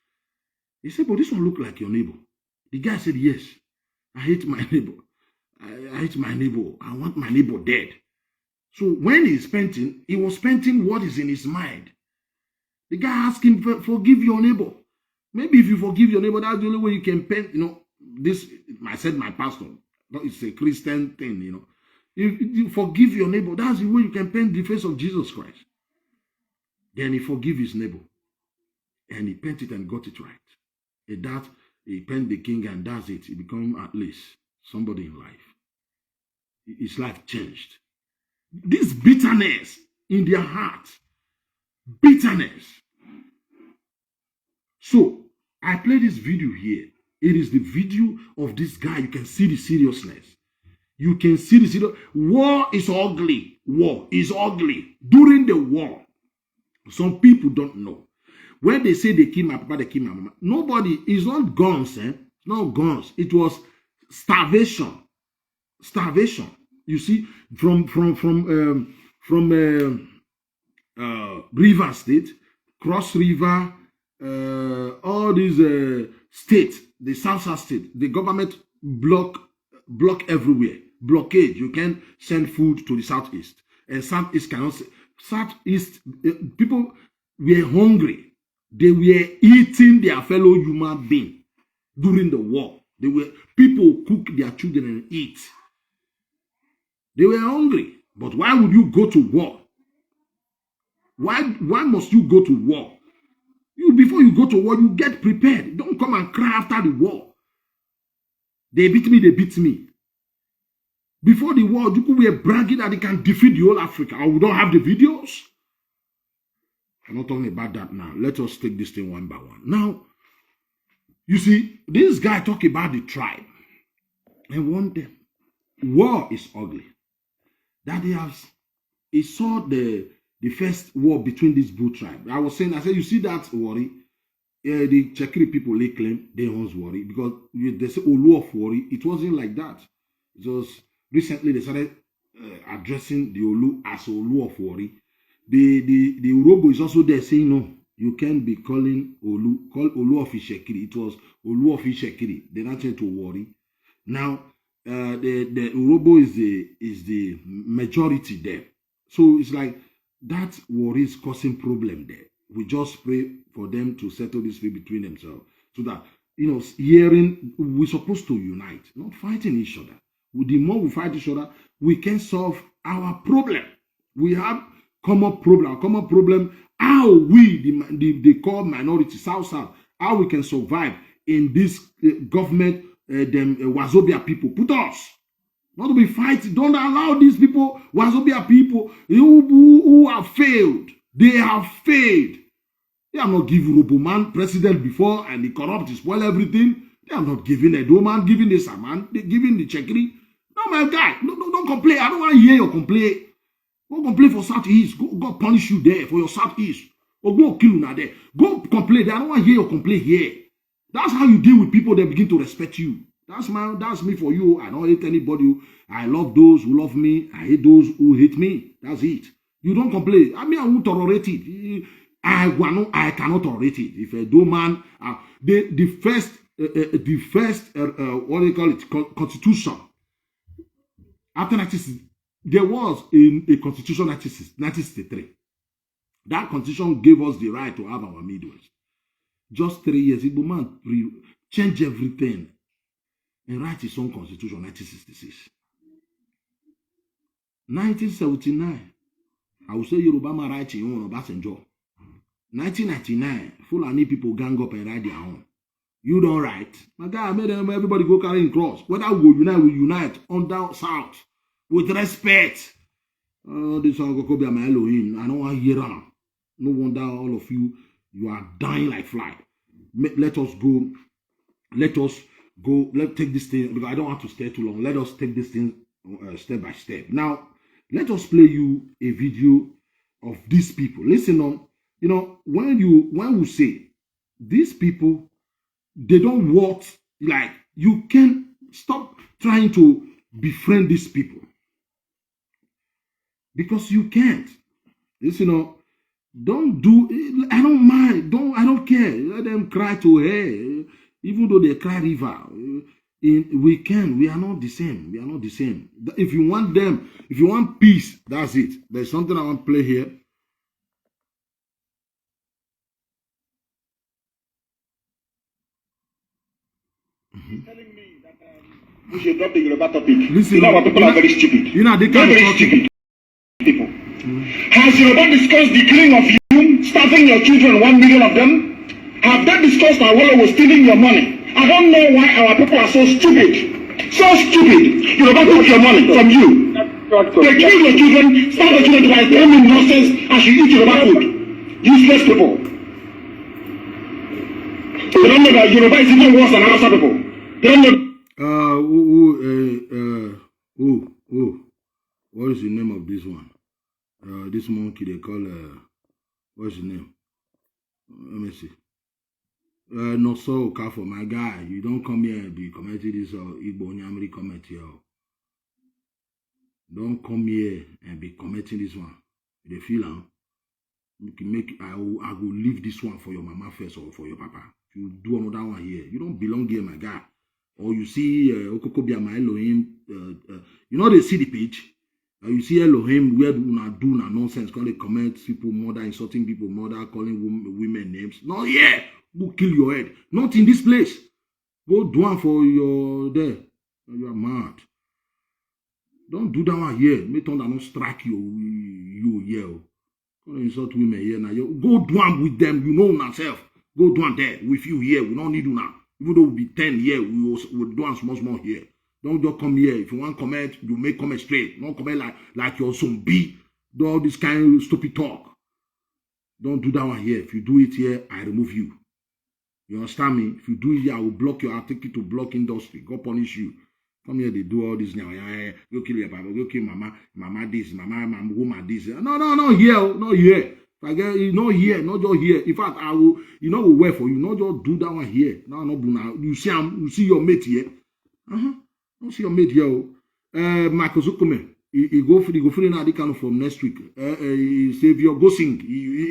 He said, but this one look like your neighbor. The guy said, yes, I hate my neighbor. I hate my neighbor. I want my neighbor dead. So when he's painting, he was painting what is in his mind. The guy asked him, forgive your neighbor. Maybe if you forgive your neighbor, that's the only way you can paint, this, I said my pastor, it's a Christian thing, If you forgive your neighbor, that's the way you can paint the face of Jesus Christ. Then he forgive his neighbor. And he painted and got it right. And that, he paint the king and that's it. He become at least somebody in life. His life changed. This bitterness in their heart. Bitterness. So, I play this video here. It is the video of this guy. You can see the seriousness. You can see the seriousness. War is ugly. War is ugly. During the war, some people don't know. When they say they kill my papa, they kill my mama. Nobody, it's not guns, It's not guns. It was starvation. Starvation. You see, from River State, Cross River, all these states, the South State, the government block everywhere. Blockade. You can't send food to the Southeast. And Southeast cannot. Southeast, people were hungry. They were eating their fellow human being during the war. People cook their children and eat. They were hungry. But why would you go to war? Why must you go to war? Before you go to war, you get prepared. Don't come and cry after the war. They beat me, they beat me. Before the war, people were bragging that they can defeat the whole Africa. We don't have the videos. I'm not talking about that now. Let us take this thing one by one. Now, you see, this guy talk about the tribe. And one day, war is ugly. That he saw the first war between these two tribes. I said, you see that worry? The Chekiri people, they claim they was worry because they say Olu of worry. It wasn't like that. It was recently they started addressing the Olu as Olu of worry. The Urobo is also there saying no, you can't be calling Olu, call Olu of Ishekiri. It was Olu of Ishekiri. They're not trying to worry. Now the Urobo is the majority there. So it's like that worry is causing problem there. We just pray for them to settle this between themselves. So that, we're supposed to unite, not fighting each other. The more we fight each other, we can solve our problem. We have common problem. How we, the core minority, South, how we can survive in this government, Wazobia people. Put us. Not to be fighting. Don't allow these people, Wazobia people, who have failed. They have failed. They have not given Roboman president before and the corrupt spoil everything. They have not given a Doman, giving the Saman, they giving the Chekri. No, my guy, don't complain. I don't want to hear your complaint. Go complain for Southeast. Go punish you there for your Southeast. Or go kill you now there. Go complain there. I don't want to hear your complaint here. That's how you deal with people that begin to respect you. That's me for you. I don't hate anybody. I love those who love me. I hate those who hate me. That's it. You don't complain. I mean, I won't tolerate it. I cannot tolerate it. If a do man, the first, what do you call it, constitution. After 1960, there was a constitution 1963. That constitution gave us the right to have our Midwest. Just 3 years, Igbo man change everything and write his own constitution 1966. 1979, I will say Yoruba man write his own Obasanjo. 1999, Fulani people gang up and write their own. You don't write. My guy, I made them everybody go carrying cross. Whether we unite on down south with respect. This one go be my Elohim. I don't want to hear that. No wonder all of you are dying like fly. Let us go. Let's take this thing, because I don't want to stay too long. Let us take this thing step by step. Now, let us play you a video of these people. Listen on. You know, when we say these people, they don't work, like, you can stop trying to befriend these people. Because you can't. Listen, you know, don't do, I don't mind, I don't care. Let them cry to hell. Even though they cry river. We are not the same. We are not the same. If you want them, if you want peace, that's it. There's something I want to play here. Telling me that we should drop the Yoruba topic. Listen, you know, our people are very stupid. You know, they can't very stupid people. Has Yoruba discussed the killing of you, starving your children, 1 million of them? Have they discussed how well was stealing your money? I don't know why our people are so stupid. So stupid. Yoruba took your money from you. They killed your children, starved your children by claiming nonsense as you eat Yoruba food. Useless people. They don't know that Yoruba is even worse than Hausa people. They don't know. What is the name of this one? This monkey they call, what's the name? Let me see. No, so, for my guy, you don't come here and be commenting this Igbo Nyamri comment here. Don't come here and be commenting this one. They feel you can make. I will leave this one for your mama first or for your papa. If you do another one here, you don't belong here, my guy. Or you see Okokobia my Elohim, you know they see the page. You see Elohim where do nonsense, call they comment people murder, insulting people murder, calling women names. No, yeah, go kill your head. Not in this place. Go do one for your there. You are mad. Don't do that one here. Make thunder not strike you here. Don't insult women here now. Go do one with them. You know yourself. Go do one there with you here. We don't need you now. Even though we be 10 here, we will do one small here. Don't just come here. If you want comment, you make comment straight. Don't comment like you're zombie. Do all this kind of stupid talk. Don't do that one here. If you do it here, I remove you. You understand me? If you do it here, I will block you. I'll take you to block industry. Go punish you. Come here, they do all this now. Go kill your papa. Go kill mama this, mama woman this. No, here, not here. Not here, not just here. In fact, I will, will wait for you. Not just do that one here. No, you see your mate here. Don't see your mate here. Marcus Zukume, he go free Nadikano from next week. Savior, go sing.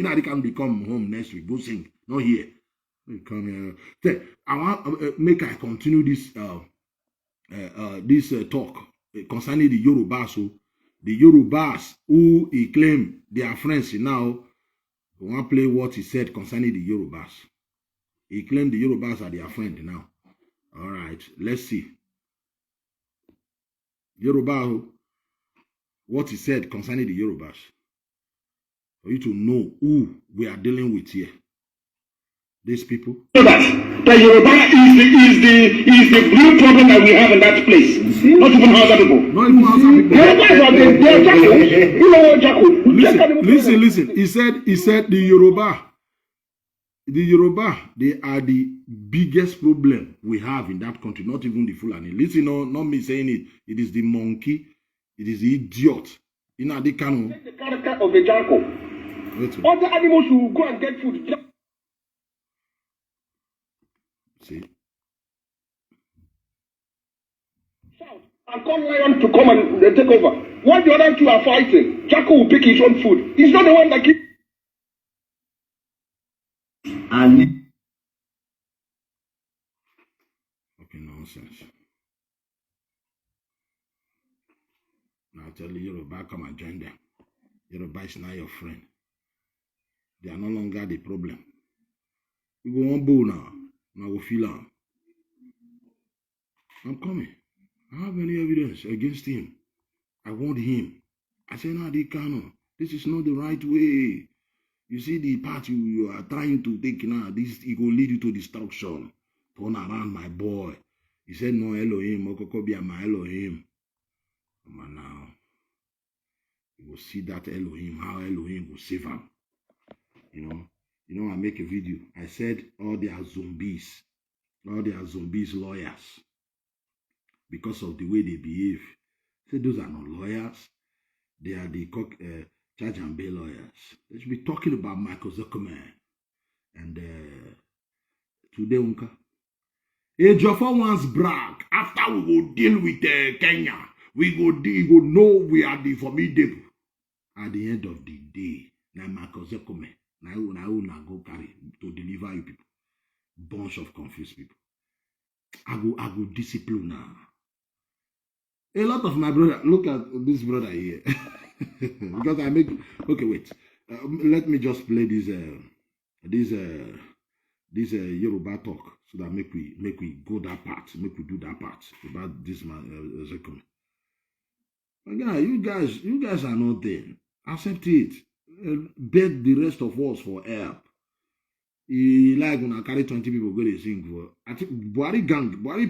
Nadikano become home next week. Go sing. Not here. Come here. I want make I continue this talk concerning the Yorubas. So the Yorubas who he claim they are friends now. I want to play what he said concerning the Yorubas. He claimed the Yorubas are their friend now. All right, let's see. Yoruba, what he said concerning the Yorubas. For you to know who we are dealing with here. These people. The Yoruba is the real problem that we have in that place. Not even Hausa people. Not even Hausa people. Yoruba are jackal. You know what jackal? Listen. He said the Yoruba, they are the biggest problem we have in that country, not even the Fulani. Listen, not me saying it. It is the monkey, it is the idiot. You know, they can. Take the character of a jackal. Other animals will go and get food. See? Shout and and call lion to come and take over. While the other two are fighting, Jacko will pick his own food. He's not the one that keeps. And okay, nonsense. Now I tell you, Yoruba come and join them. Yoruba is not your friend. They are no longer the problem. We go on board now. Now we feel on. I'm coming. I have any evidence against him. I want him. I say, no, this is not the right way. You see the path you are trying to take now, this it will lead you to destruction. Turn around, my boy. He said, no, Elohim, Okokobia, my Elohim. But now, you will see that Elohim, how Elohim will save him. You know, I make a video. I said, all they are zombies lawyers. Because of the way they behave. I said, those are not lawyers. They are the charge and bail lawyers. They should be talking about Michael Zuckerman. And today, Unka. Ejiofor once brag, after we go deal with Kenya, we go know we are the formidable. At the end of the day, now Michael Zuckerman, now go carry to deliver you people. Bunch of confused people. I go discipline now. A lot of my brother, look at this brother here. Because I make, okay, wait. Let me just play this Yoruba talk so that make we go that part, make we do that part about this man Zekome. You guys are not there. Accept it. Beg the rest of us for help. He like when I carry 20 people go to sing for. I think Buhari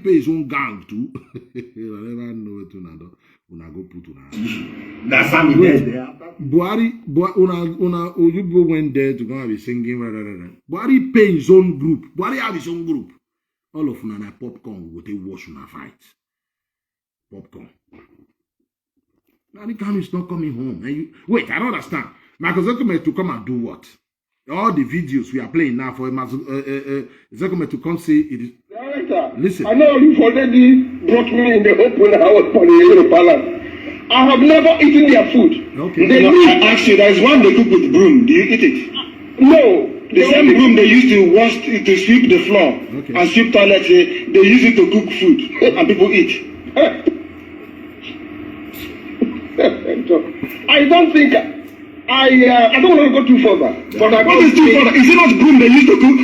pay his own gang too. I never know it when I go put on. that's how he does there. Buhari Ojubo went there to go and be singing. Buhari pay his own group. Buhari have his own group. All of una popcorn will take wash una fight. Popcorn. Now the camera is not coming home. And you wait, I don't understand. Michael Zuckerman to come and do what? All the videos we are playing now for Zuckerman to come say it is. Director, listen. I know you've already brought me in the hope when I was on the Yoruba palace. I have never eaten their food. Okay. I asked you, there is one they cook with broom. Do you eat it? No. The same broom they used to wash to sweep the floor and sweep toilets. They use it to cook food and people eat. I don't think I don't want to go too further. But I what is too further? Is it not broom they used to cook?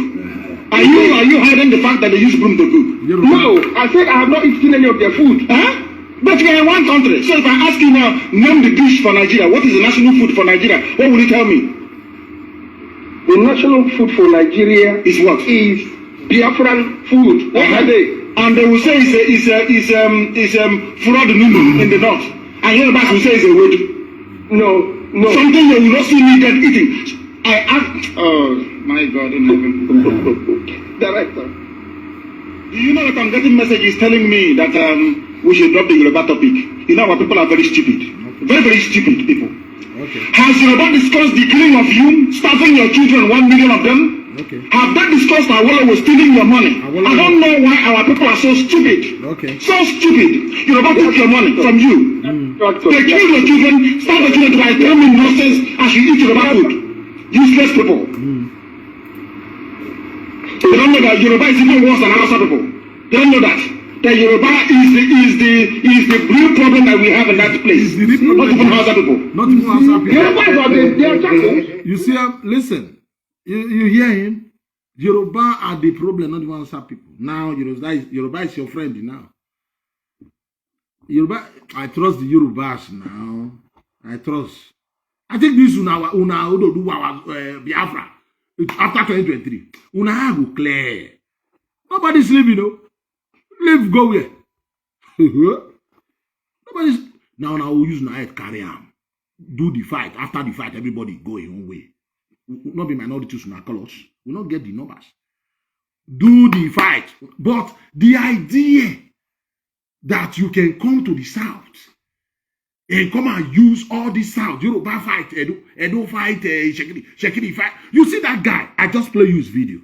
Are you hiding the fact that they use broom to cook? No, I said I have not eaten any of their food. Huh? But we are in one country. So if I ask you now, name the dish for Nigeria, what is the national food for Nigeria? What will you tell me? The national food for Nigeria is what? Is Biafran food. What are they? And they will say it's fraud noodle in the north. And Yorubas will say it's a wedu. No. Something you will not see me get eating. I ask. Oh my God in heaven. Director. Do you know that I'm getting messages telling me that we should drop the Yoruba topic? You know our people are very stupid. Very, very stupid people. Okay. Has Yoruba discussed the killing of you, starving your children, 1 million of them? Okay. Have they discussed Awolowo was stealing your money? I don't know why our people are so stupid. Okay. So stupid. Yoruba took your money from you. They kill your children, start the children by telling nonsense as you eat Yoruba food. Useless people. They don't know that Yoruba is even worse than Hausa people. They don't know that. That Yoruba is the real problem that we have in that place. Not even Hausa people. Not even Hausa people. Yoruba they are jackals. You see him? Listen. You hear him? Yoruba are the problem, not even Hausa people. Now Yoruba is your friend now. Yoruba, I trust the Yorubas now. I trust. I think this una do our Biafra after 2023. Una go clear. Nobody's leaving, no. Leave go where? Nobody's now we'll use na carry am. Do the fight. After the fight, everybody go your own way. Will not be minorities in our colors. Will not get the numbers. Do the fight. But the idea that you can come to the South and come and use all this South, Yoruba fight, Edo fight, Shekiri fight. You see that guy? I just play you his video.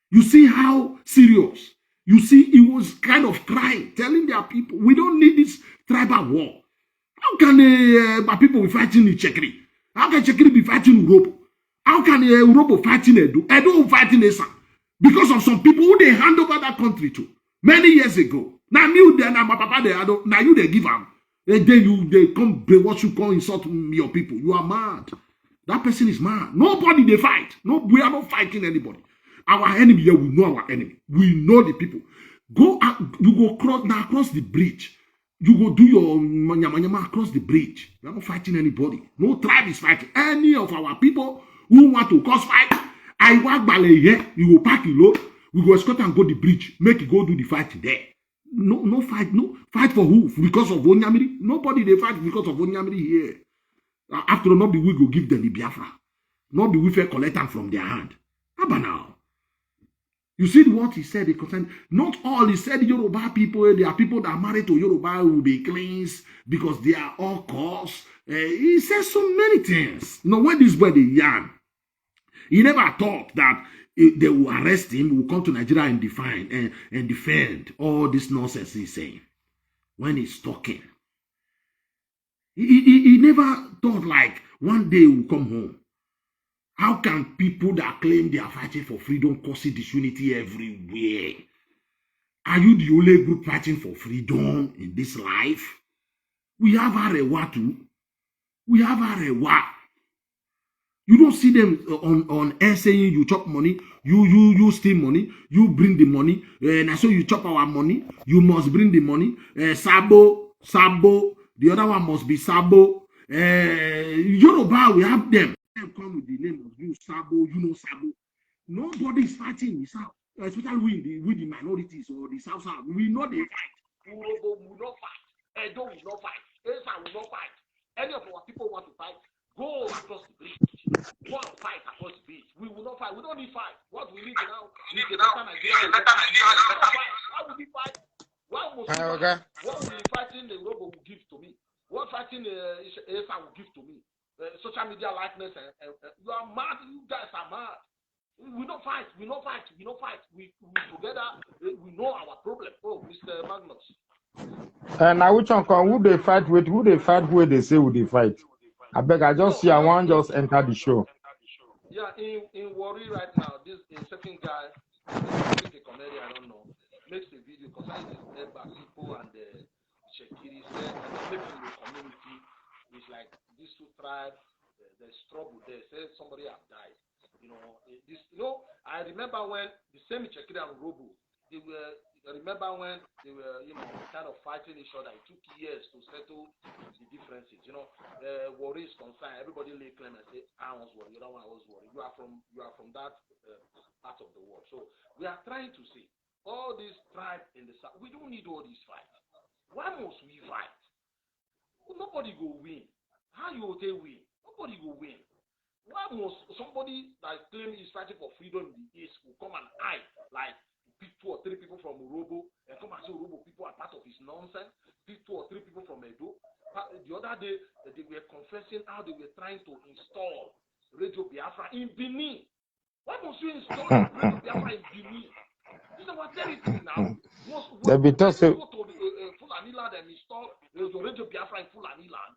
You see how serious You see, he was kind of crying, telling their people, we don't need this tribal war. How can my people be fighting in Chekri? How can Chekri be fighting Europe? How can Europe fighting Edo? Edo fighting Esa? Because of some people who they hand over that country to many years ago. Now you there, now my papa there, now you they give them. And then they come brainwash you, come insult your people. You are mad. That person is mad. Nobody they fight. No, we are not fighting anybody. Our enemy here, we know our enemy. We know the people. Go out, you go across the bridge. You go do your manyama across the bridge. We are not fighting anybody. No tribe is fighting. Any of our people who want to cause fight, I walk by here. You go pack the load. We go escort and go the bridge. Make you go do the fight there. No fight. No fight for who? Because of Onyamiri? Nobody they fight because of Onyamiri here. After all, not be we go give them the Biafra. Not be we fair collect them from their hand. How about now? You see what he said? Not all he said Yoruba people, there are people that are married to Yoruba who will be cleansed because they are all cause. He says so many things. You know, when this boy the young, he never thought that they will arrest him, will come to Nigeria and defend all this nonsense he's saying. When he's talking. He never thought like one day he will come home. How can people that claim they are fighting for freedom cause disunity everywhere? Are you the only group fighting for freedom in this life? We have Arewa too. We have Arewa. You don't see them on air saying you chop money, you steal money, you bring the money, and so you chop our money, you must bring the money. Sabo, the other one must be Sabo. Yoruba, we have them. Come with the name of you, Sabo, you know Sabo. Nobody is fighting in the South, especially with the minorities or the South. We know they fight. Urobo will not fight. Edo will not fight. Esa will not fight. Any of our people want to fight, go across the bridge. Go and fight across the bridge. We will not fight. We don't need fight. What we need now is a better Nigeria. Why would we fight? Why must we fight? What will the fighting the Urobo will give to me? What fighting Esa will give to me? Social media likeness, you are mad. You guys are mad. We don't fight. We together. We know our problem. Oh, Mr. Magnus. And now which one come? Who they fight with? Who they fight with? They say who they fight. I beg. I just see. I want just enter the show. Yeah, in Warri right now, this second guy, a comedian, I don't know, makes a video concerning the people and the Shekiri said, and making the community is like these two tribes, there's trouble there. Say somebody have died. I remember when the same Chekiri and Robo, they were. I remember when they were, kind of fighting each other. It took years to settle the differences. Warri is concerned. Everybody lay claim and say, "I was worried. The other one was worried." You are from that part of the world. So we are trying to say all these tribes in the South. We don't need all these fights. Why must we fight? Nobody go win. How you will win? Nobody go win. Why must somebody that claims he's fighting for freedom in the East will come and hide like 2 or 3 people from Urobo and come and say Urobo people are part of his nonsense? 2 or 3 people from Edo. The other day they were confessing how they were trying to install Radio Biafra in Benin. Why must you install Radio Biafra in Benin? This is our territory now. They be tough. Go to Fulani land and install Radio Biafra in Fulani land.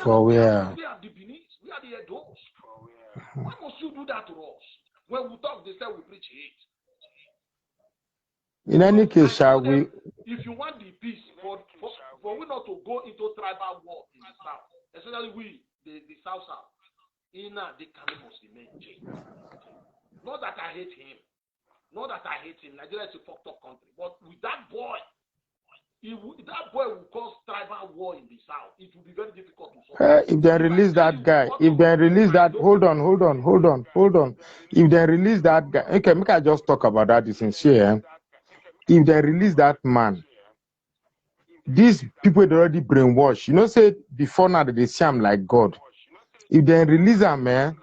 For where? We are the Benin. We are the Edos. Why must you do that to us? When we talk, they say we preach hate. In any case, shall we? If you want the peace, for we not to go into tribal war in the South, especially we, the South, the Kano must remain changed. Not that I hate him. Nigeria is a fucked up country. But with that boy, that boy will cause tribal war in the South. It will be very difficult to solve. If they release that guy, if they release that, hold on. If they release that guy, okay, make I just talk about that. Is sincere. If they release that man, these people they already brainwashed. Say before now they see him like God. If they release him, man,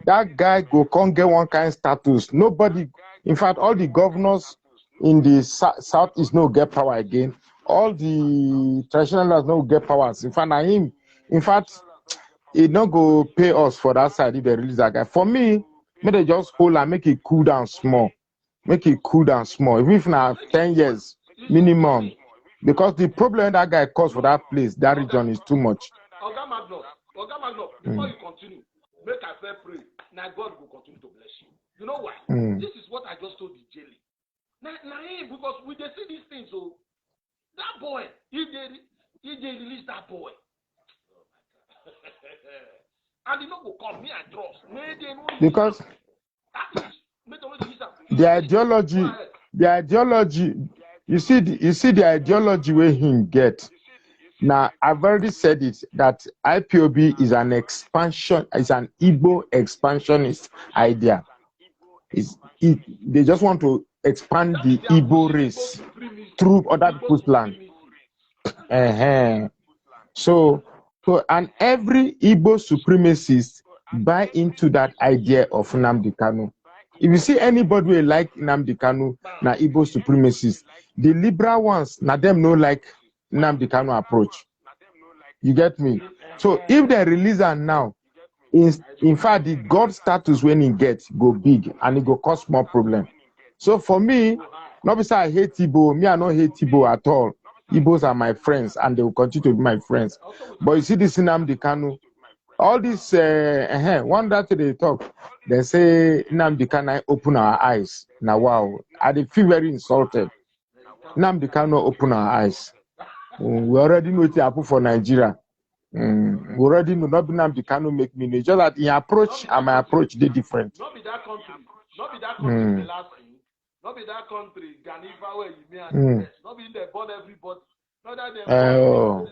that guy go can't get one kind of status. Nobody, in fact, all the governors in the southeast no get power again. All the traditional leaders no get powers. In fact, it not go pay us for that side if they release that guy. For me, may they just hold and make it cool down small. make it cool down small, even if now 10 years minimum, because the problem that guy caused for that place, that region is too much. Oga Magnus, before you continue, make I fair pray. Now God will continue to bless you. You know why? This is what I just told the jelly. Now, because we dey see these things, so that boy, if they release that boy, and the no go come, me I trust. Because the ideology, you see the ideology where him get. Now I've already said it that IPOB is an Igbo expansionist idea. They just want to expand the Igbo race through other people's land. So and every Igbo supremacist buy into that idea of Nnamdi Kanu. If you see anybody who like Nnamdi Kanu, na Igbo supremacists. The liberal ones, na them no like Nnamdi Kanu approach. You get me? So if they release her now, in fact, the God status when he gets go big and it go cause more problem. So for me, not because I hate Igbo, me I don't hate Igbo at all. Igbos are my friends and they will continue to be my friends. But you see this Nnamdi Kanu, all this one that they talk, they say Nnamdi Kanu open our eyes. Now wow, I feel very insulted. Nnamdi Kanu open our eyes. We already know what happened for Nigeria. We already know not Nnamdi Kanu make me know. Just that in approach and my approach they different. Not be that country the last thing. Not be that country Ganifa where you may and not be there born everybody. Not that they born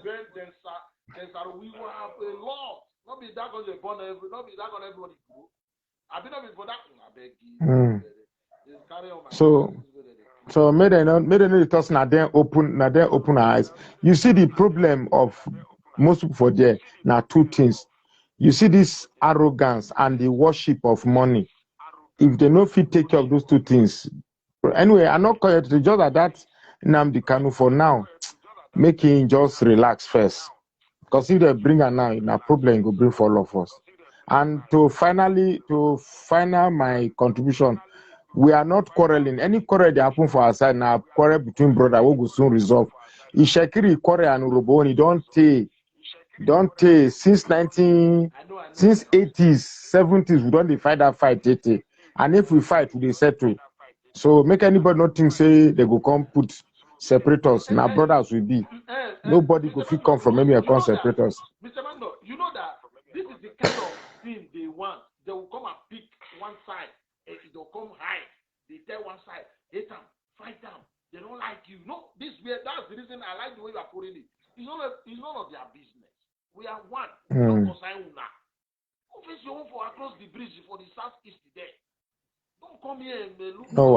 we will have a lot. Not be that country born everybody. Not be that country everybody go. I be not be for that. I beg you. So made another toss na then open our eyes. You see the problem of most people for there now two things. You see this arrogance and the worship of money. If they no fit take care of those two things. Anyway, I'm not correct. Just that Nnamdi Kanu for now, make him just relax first. Because if they bring her now, a problem will bring for all of us. And to final my contribution, we are not quarreling. Any quarrel that happen for our side now, quarrel between brothers, we will soon resolve. Ishekiri quarrel and Uroboni don't take since 80s, 70s, we don't fight that fight. And if we fight, we settle. So make anybody not think say they go come put separate us. Now brothers will be. Nobody go fit come from anywhere come separate us. Mr. Mando, you know that this is the kind of thing they want. They will come and pick one side. They'll come hide. They tell one side, hate them, fight them. They don't like you. No, that's the reason I like the way you are putting it. It's none of their business. We are one. Don't consign una. Go face your own for across the bridge for the southeast there. Don't come here and look. No.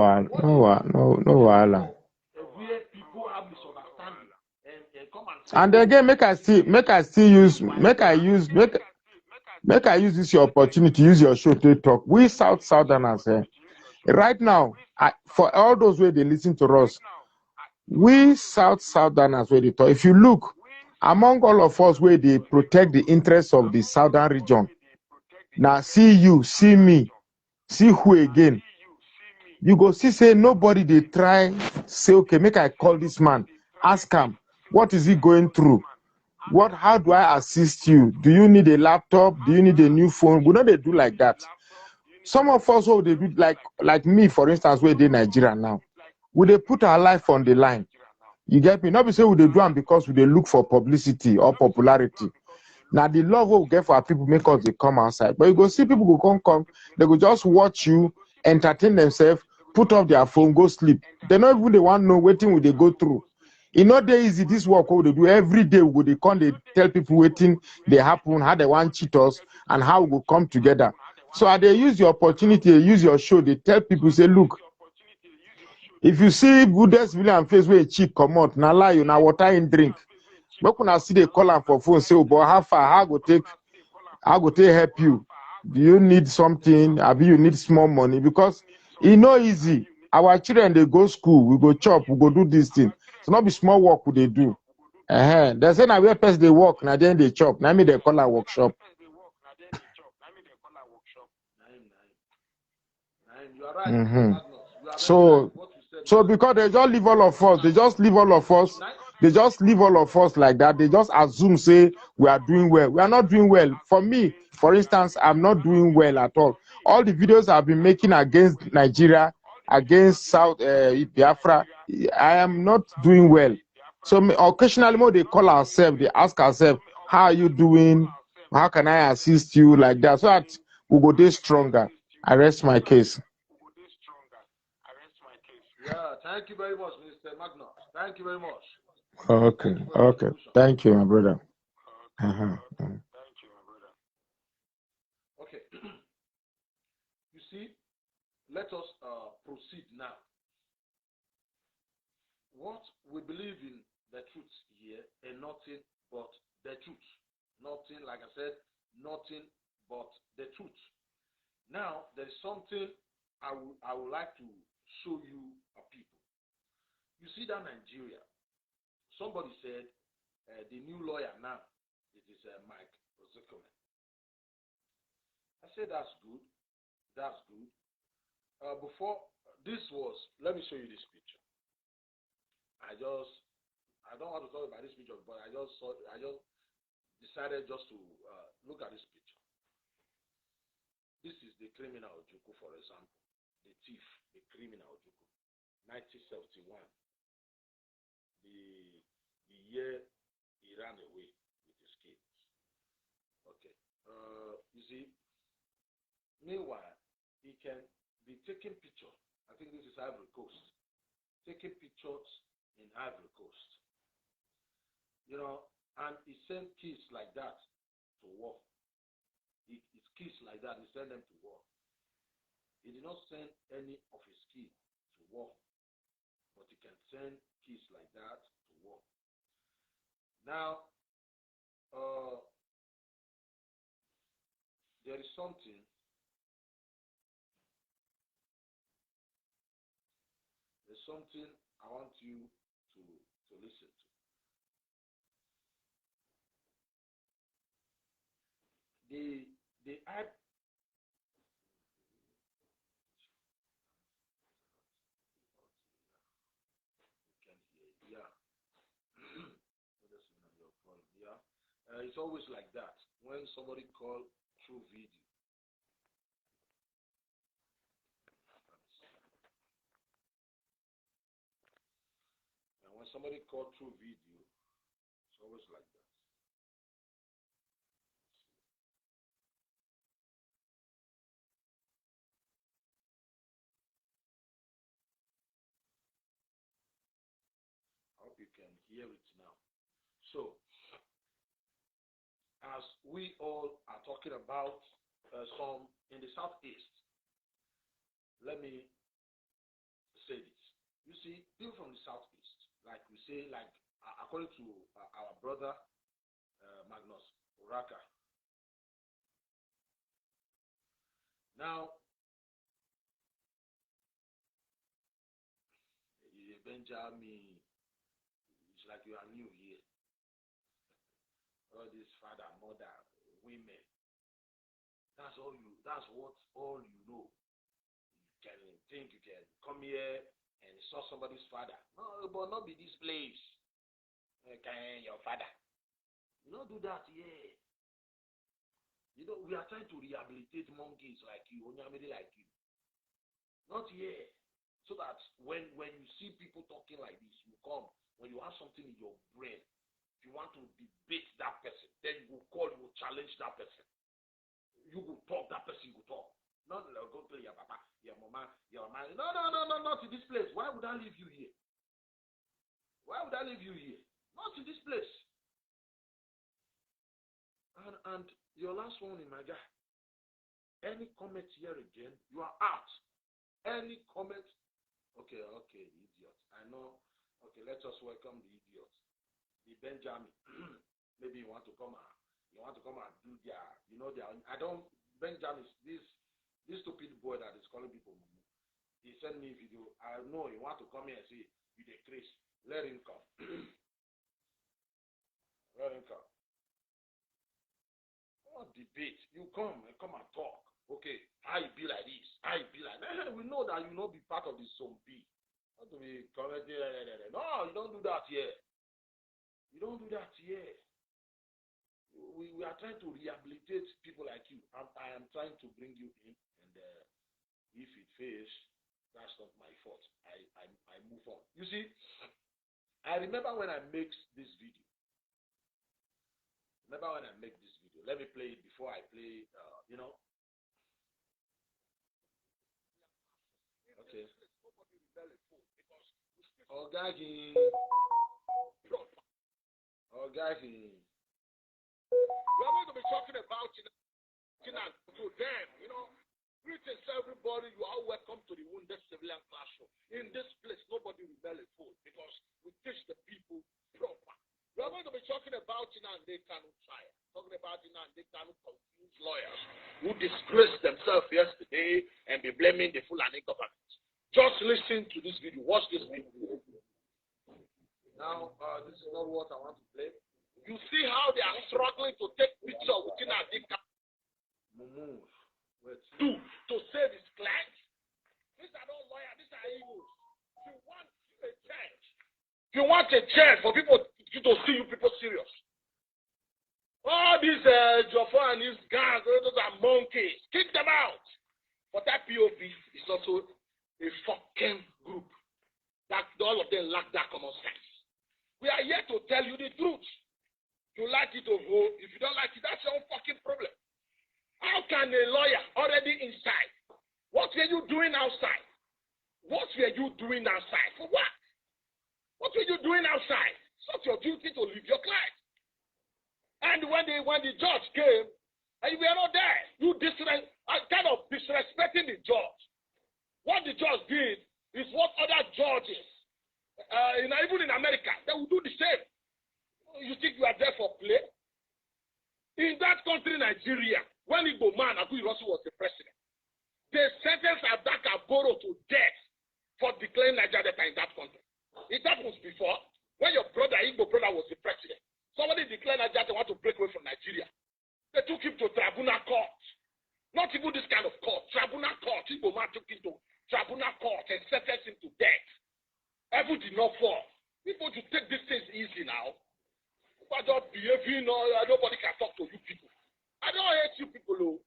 Where people have misunderstanding and come and say. And again, make I use this your opportunity, use your show to talk. We Southerners, right now, for all those where they listen to us, we Southerners where they talk. If you look among all of us where they protect the interests of the southern region, now see you, see me, see who again. You go see say nobody they try say okay, make I call this man, ask him what is he going through. How do I assist you? Do you need a laptop? Do you need a new phone? We know they do like that. Some of us who they do like me, for instance, where they Nigeria now. We they put our life on the line. You get me? Not be say we they do them because we they look for publicity or popularity. Now the love we get for our people make us they come outside. But you go see people go come, they go just watch you, entertain themselves, put off their phone, go sleep. They not even they want to know waiting will they go through. It's not that easy. This work what they do every day. They come, they tell people waiting, they happen, how they want cheat us, and how we will come together. So they use the opportunity, they use your show, they tell people, say, look, if you see Buddha's William face where cheap come out, now lie you now water in drink. But when I see they call for phone, say, oh, but how far, how go take help you? Do you need something? Maybe you need small money? Because it's not easy. Our children, they go school, we go chop, we go do this thing. It's not be small work they do. They say now where person they work, now then they chop. Now me they call a workshop. You are right. You are very So, right. What you said. so because they just leave all of us, they just leave all of us, they just leave all of us like that. They just assume, say, we are doing well. We are not doing well. For me, for instance, I'm not doing well at all. All the videos I've been making against Nigeria, against South Biafra, I am not doing well. So occasionally, when they call ourselves, they ask ourselves, how are you doing? How can I assist you like that? So that we go day stronger. I rest my case. Yeah, thank you very much, Mr. Magnus. Thank you very much. Okay, Thank you for your okay. contribution. Thank you, my brother. Uh-huh. Okay. You see, let us proceed now. What we believe in the truth here and nothing but the truth. Nothing, like I said, nothing but the truth. Now, there is something I would like to show you people. You see that Nigeria, somebody said the new lawyer now, it is Mike Ozekhome. I said that's good. That's good. Before this was, let me show you this picture. I don't want to talk about this picture, but I just decided just to look at this picture. This is the criminal Ojukwu, for example, the thief, the criminal Ojukwu, 1971, the year he ran away with his kids. Okay, you see. Meanwhile, he can be taking pictures. I think this is Ivory Coast. Taking pictures in Ivory Coast. You know, and he sent kids like that to war. His kids like that, he sent them to war. He did not send any of his kids to war, but he can send kids like that to war. Now, there is something. There's something I want you to listen to. The ad. Yeah. Yeah. It's always like that. When somebody call through video. And when somebody call through video, it's always like that. I hope you can hear it now. So, as we all are talking about some in the southeast, let me say this. You see, people from the southeast, like we say, like according to our brother Magnus Uraka. Now, Benjamin, it's like you are new here. All this father, mother, women. That's all you. That's what all you know. You can think you can come here and saw somebody's father. No, but not be this place. Okay, your father. You don't do that here. You know, we are trying to rehabilitate monkeys like you, Onyamidi like you. Not here. So that when you see people talking like this, you come. When you have something in your brain, if you want to debate that person, then you will call, you will challenge that person. You will talk, that person will talk. Not go to your papa, your mama, your man. No, not in this place. Why would I leave you here? Why would I leave you here? Not in this place. And your last one in my guy. Any comment here again, you are out. Any comment. Okay, the idiot. I know. Okay, let us welcome the idiot. The Benjamin. Maybe you want to come and do their, I don't, Benjamin, this stupid boy that is calling people mumu. He sent me a video. I know you want to come here and say, you the Chris. Let him come. Let him come. What debate? You come and talk. Okay, how you be like this? I be like, we know that you not be part of the zombie. Not to be commenting. No, you don't do that here. You don't do that here. We are trying to rehabilitate people like you. I am trying to bring you in, and if it fails, that's not my fault. I move on. You see, I remember when I make this video. Let me play it before I play, Okay. We are going to be talking about to them, greetings everybody. You are welcome to the Wounded Civilian Classroom. In this place, nobody will belly full because we teach the people proper. We are going to be talking about Nnamdi Kanu trial, talking about Nnamdi Kanu confused lawyers who disgraced themselves yesterday and be blaming the Fulani government. Just listen to this video. Watch this video. Now, this is not what I want to play. You see how they are struggling to take picture with Nnamdi Kanu to save his clients. These are not lawyers. These are evils. If you want a chance for people to see you people serious. All these Joffa and these guys, those are monkeys. Kick them out. But that POV is also a fucking group. That all of them lack that common sense. We are here to tell you the truth. You like it or go. If you don't like it, that's your own fucking problem. How can a lawyer already inside? What were you doing outside? What were you doing outside? For what? What were you doing outside? It's not your duty to leave your client. And when the judge came, and you were not there, you kind of disrespecting the judge. What the judge did is what other judges, even in America, they will do the same. You think you are there for play? In that country, Nigeria, when Igbo man Abu Irosu was the president, they sentenced Adaka Boro to death for declaring Nigeria in that country. It happens before. When your brother, Igbo brother, was the president, somebody declared Nigeria they want to break away from Nigeria. They took him to tribunal court. Not even this kind of court. Tribunal court. Igbo man took him to tribunal court and sentenced him to death. Heaven did not fall. People should take these things easy now. But just behaving, nobody can talk to you people. I don't hate you people, though.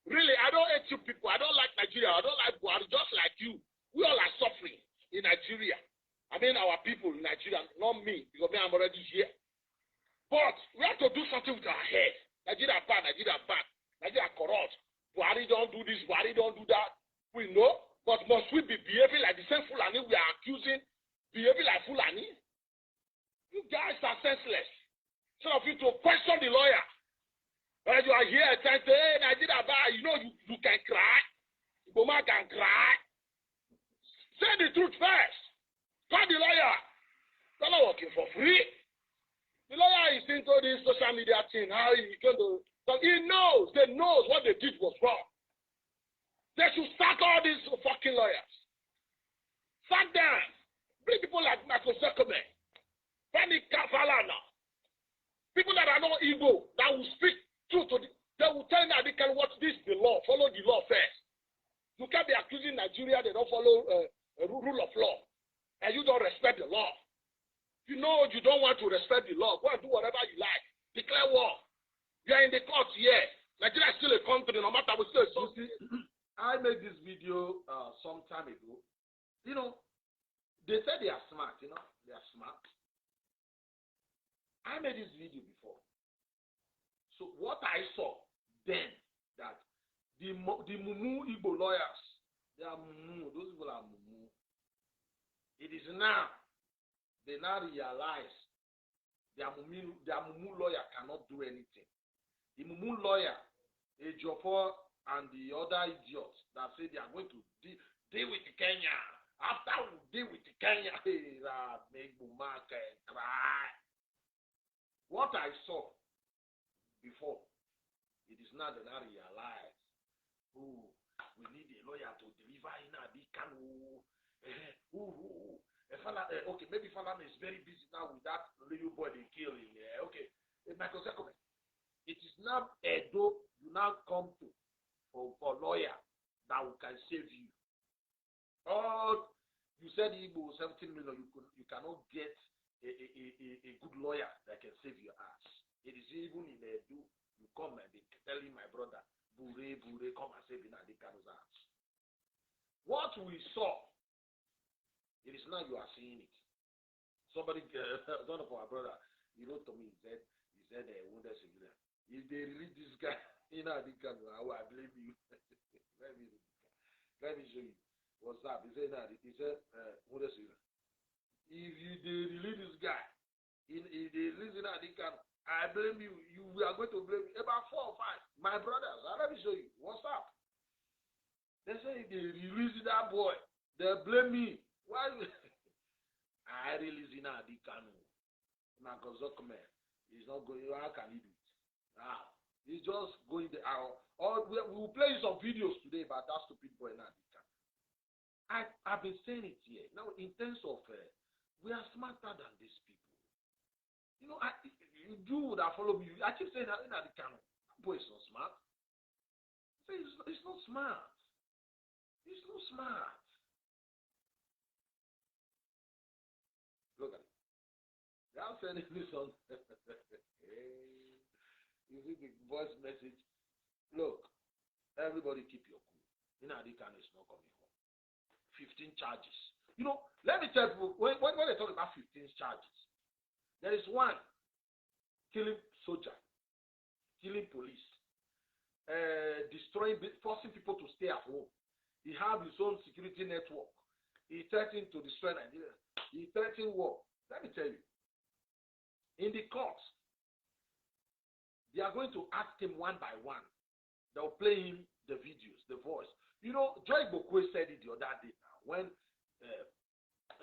Really, I don't hate you people. I don't like Nigeria. I don't like Buhari, just like you. We all are suffering in Nigeria. I mean, our people in Nigeria, not me, because I'm already here. But we have to do something with our head. Nigeria bad, Nigeria bad. Nigeria corrupt. Buhari don't do this, Buhari don't do that. We know. But must we be behaving like the same Fulani we are accusing, behaving like Fulani? You guys are senseless. Some of you to question the lawyer. When you are here trying to say, hey, Nigeria bad, you can cry. Iboma can cry. Say the truth first. Call the lawyer. They're not working for free. The lawyer is into this social media thing. How he going to... So he knows. They know what they did was wrong. They should sack all these fucking lawyers. Sack them. Bring people like Michael Sekome. Fanny Kafalana. People that are not Igbo, that will speak truth to they will tell you that they can watch this, the law. Follow the law first. You can't be accusing Nigeria they don't follow rule of law. And you don't respect the law. You know you don't want to respect the law. Go and do whatever you like. Declare war. You are in the court here. Nigeria is still a country, no matter what still something. I made this video some time ago. They say they are smart, they are smart. I made this video before. So what I saw then, that the Mumu Igbo lawyers, they are Mumu, those people are Mumu. It is now, they now realize their Mumu lawyer cannot do anything. The Mumu lawyer, Ejiofor and the other idiots that say they are going to deal with Kenya. After we deal with Kenya, they make Muma cry. What I saw before, it is now that I realize, we need a lawyer to deliver Nnamdi Kanu. Okay, maybe Falana is very busy now with that little boy they killed in there. Okay, Michael Sekome. It is now Edo you now come to for lawyer. that can save you. Or you said Igbo 17 million, you cannot get a good lawyer that can save your ass. It is even in Edo, you come and be telling my brother, Bure, come and save Nnamdi Kanu's ass. What we saw, it is now you are seeing it. Somebody, one of our brother, he wrote to me, he said, wounded civilian. If they release this guy, Nnamdi Kanu, I blame you. Let me show you. What's up? He said, wounded civilian. If they release this guy, if they release Nnamdi Kanu, I blame you. You are going to blame me. About 4 or 5. My brothers, let me show you. What's up? They say they release that boy. They blame me. Why? I release Nnamdi Kanu. Marcus Zuckerman. He's not going. How can he do it? Now he's just going there. We will play you some videos today about that stupid boy Nnamdi Kanu. I've been saying it here. Now, in terms of we are smarter than these people. You know, you would have followed me. I keep saying that Nnamdi Kanu. That boy is not smart. It's not smart. It's not smart. Look at it. They are sending this on. You see the voice message. Look, everybody keep your cool. Nnamdi Kanu is not coming home. 15 charges. You know, let me tell you, when they talk about 15 charges, there is one, killing soldier, killing police, destroying, forcing people to stay at home. He has his own security network. He threatened to destroy Nigeria. He threatened war. Let me tell you, in the courts, they are going to ask him one by one. They'll play him the videos, the voice. You know, Joy Bokwe said it the other day now when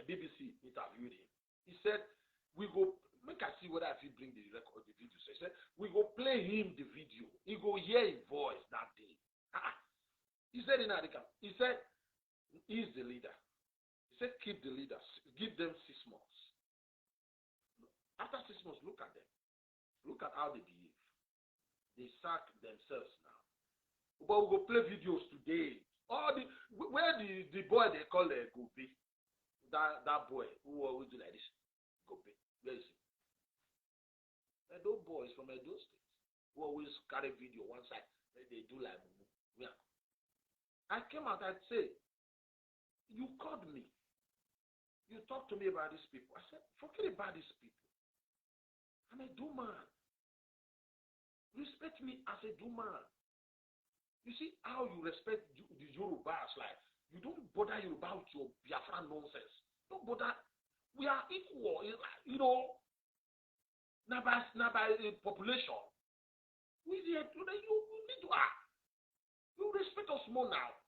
BBC interviewed him. He said, we go, make us see whether if he bring the record, the video. So he said, we go play him the video. He go hear his voice that day. He said in America, he said, he's the leader. He said, keep the leaders, give them 6 months. After 6 months, look at them. Look at how they behave. They sack themselves now. But we go play videos today. Where the boy they call Gobe, that boy who always do like this, Gobe, where is he? Those boys from Edo State who always carry video one side, they do like yeah. I came out and say, you called me. You talked to me about these people. I said, forget about these people. I'm a Duman. Respect me as a Duman. You see how you respect the Yorubas, like, you don't bother Yoruba with your Biafra nonsense. Don't bother. We are equal, you know, not by population. We you need to act. You respect us more now.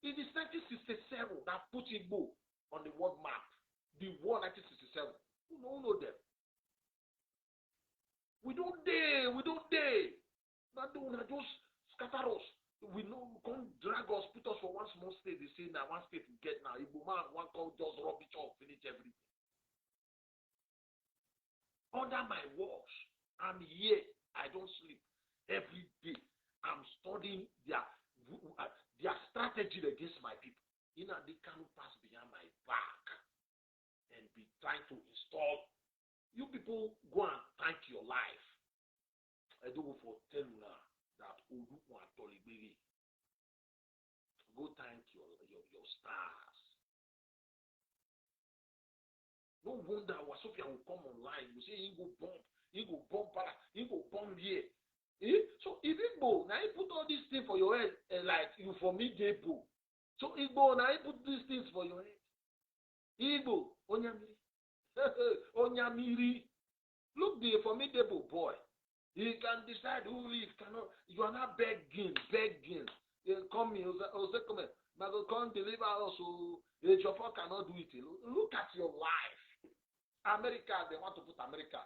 It is 1967 that put Igbo on the world map. The war 1967. Who know them? We don't dare. Not just scatter us. We know, come drag us, put us for one small state. They say now one state we get now. Igbo man, one come just rubbish off, finish everything. Under my watch, I'm here. I don't sleep. Every day, I'm studying their strategy against my people. Nnamdi Kanu pass behind my back and be trying to install. You people go and thank your life. I do for 10 now that Oduku and Tolibiri. Go thank your stars. No wonder Wasofia will come online. You say he go bomb para, he go bomb here. So if Igbo, now he put all these things for your head, like you for me, Igbo. So Igbo, now he put these things for your head. Igbo, Onyamiri. Onyamiri. Look, the formidable boy. He can decide who live, cannot. You are not begging. Come here, come here. Mago come deliver us. Jofa cannot do it. Look at your life. America, they want to put America.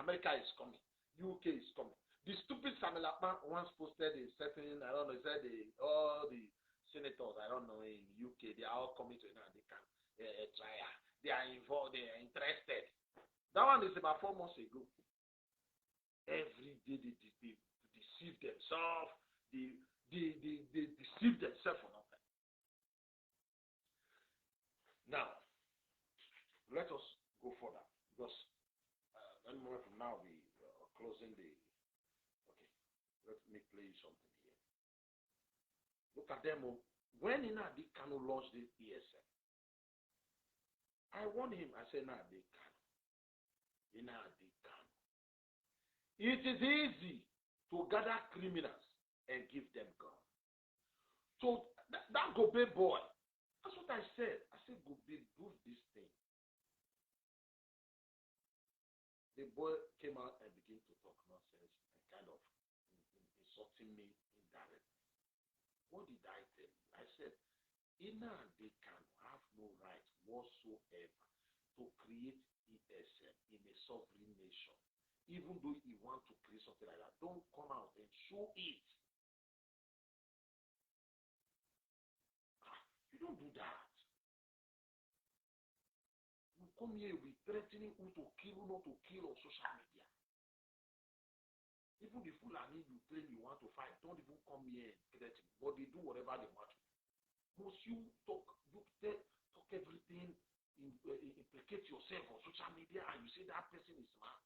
America is coming. UK is coming. The stupid Samuel Akpan once posted a certain, I don't know, he said all the senators, I don't know, in UK, they are all coming to Nnamdi Kanu trial. They are involved, they are interested. That one is about 4 months ago. Every day they deceive themselves. they deceive themselves for nothing. Now, let us go further because any moment from now we are closing the. Okay, let me play you something here. Look at them. When Nnamdi Kanu launched this ESM, I warned him. I said, Nnamdi Kanu. It is easy to gather criminals and give them guns. So that Gobe boy, that's what I said. I said, Gobe, do this thing. The boy came out and began to talk nonsense and kind of insulting me indirectly. What did I tell you? I said, Nnamdi Kanu have no right whatsoever to create ESM in a sovereign nation. Even though he wants to create something like that, don't come out and show it. You don't do that. You come here with threatening who to kill, who not to kill on social media. Even the Fulani you claim you want to fight, don't even come here and threaten, but they do whatever they want to do. Must you talk everything, implicate yourself on social media, and you say that person is smart?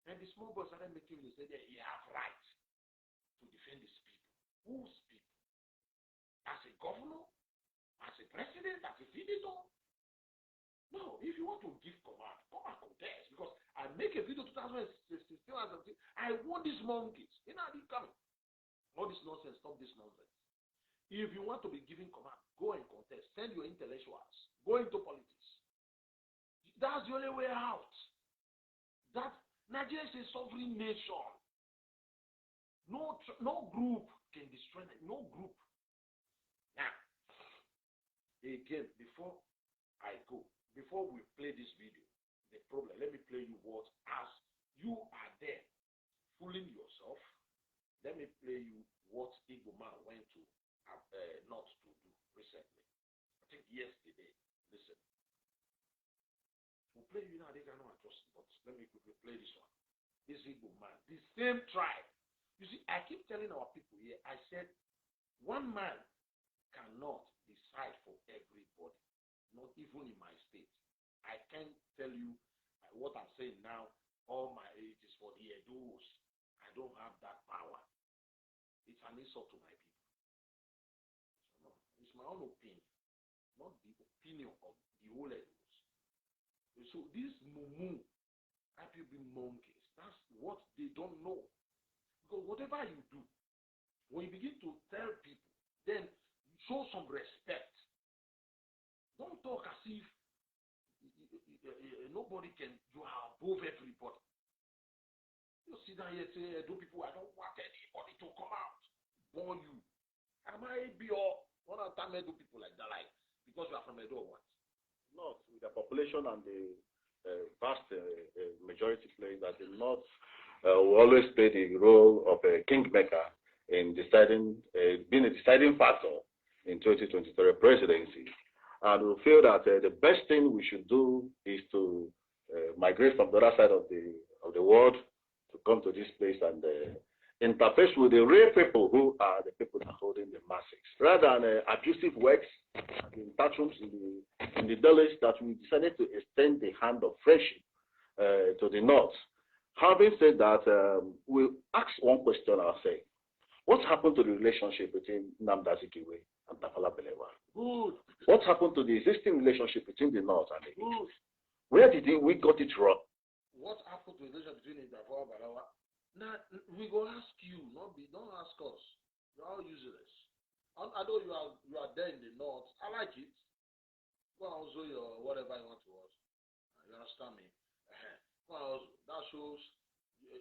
And the small boys started making you say that he have right to defend his people. Whose people? As a governor? As a president? As a senator? No, if you want to give command, come and contest. Because I make a video 2016 I want these monkeys. You know, they coming. All this nonsense, stop this nonsense. If you want to be giving command, go and contest. Send your intellectuals. Go into politics. That's the only way out. That Nigeria is a sovereign nation. No group can destroy it. No group. Now, again, before I go, before we play this video, the problem, let me play you what, as you are there fooling yourself, let me play you what Igbo man went to not to do recently. I think yesterday. Listen. We'll play you now, they cannot adjust, but let me quickly play this one. This Igbo man, the same tribe. You see, I keep telling our people here, I said, one man cannot decide for everybody, not even in my state. I can't tell you what I'm saying now, all my age is for the Edos. I don't have that power. It's an insult to my people. So, no, it's my own opinion, not the opinion of the whole Edos. So these mumu, IPB monkeys, that's what they don't know. Because whatever you do, when you begin to tell people, then show some respect. Don't talk as if nobody can, you are above everybody. You sit down here and say, do people, I don't want anybody to come out, born you. Am I be all one time do people like that, like, because you are from Edo or what? North, with the population and the vast majority playing that the North will always play the role of a kingmaker in deciding, being a deciding factor in 2023 presidency. And we feel that the best thing we should do is to migrate from the other side of the world to come to this place and interface with the real people who are the people that are holding the masses. Rather than abusive words, in tantrums in the village, that we decided to extend the hand of friendship to the North. Having said that, we'll ask one question ourselves. What happened to the relationship between Nnamdi Azikiwe and Tafawa Balewa? Good. What happened to the existing relationship between the North and the East? Where did we got it wrong? What happened to the relationship between Tafawa Balewa? Now, we go ask you, don't ask us. You're all useless. I know you are there in the North. I like it. Go and also your whatever you want to watch. You understand me? Go and also, that shows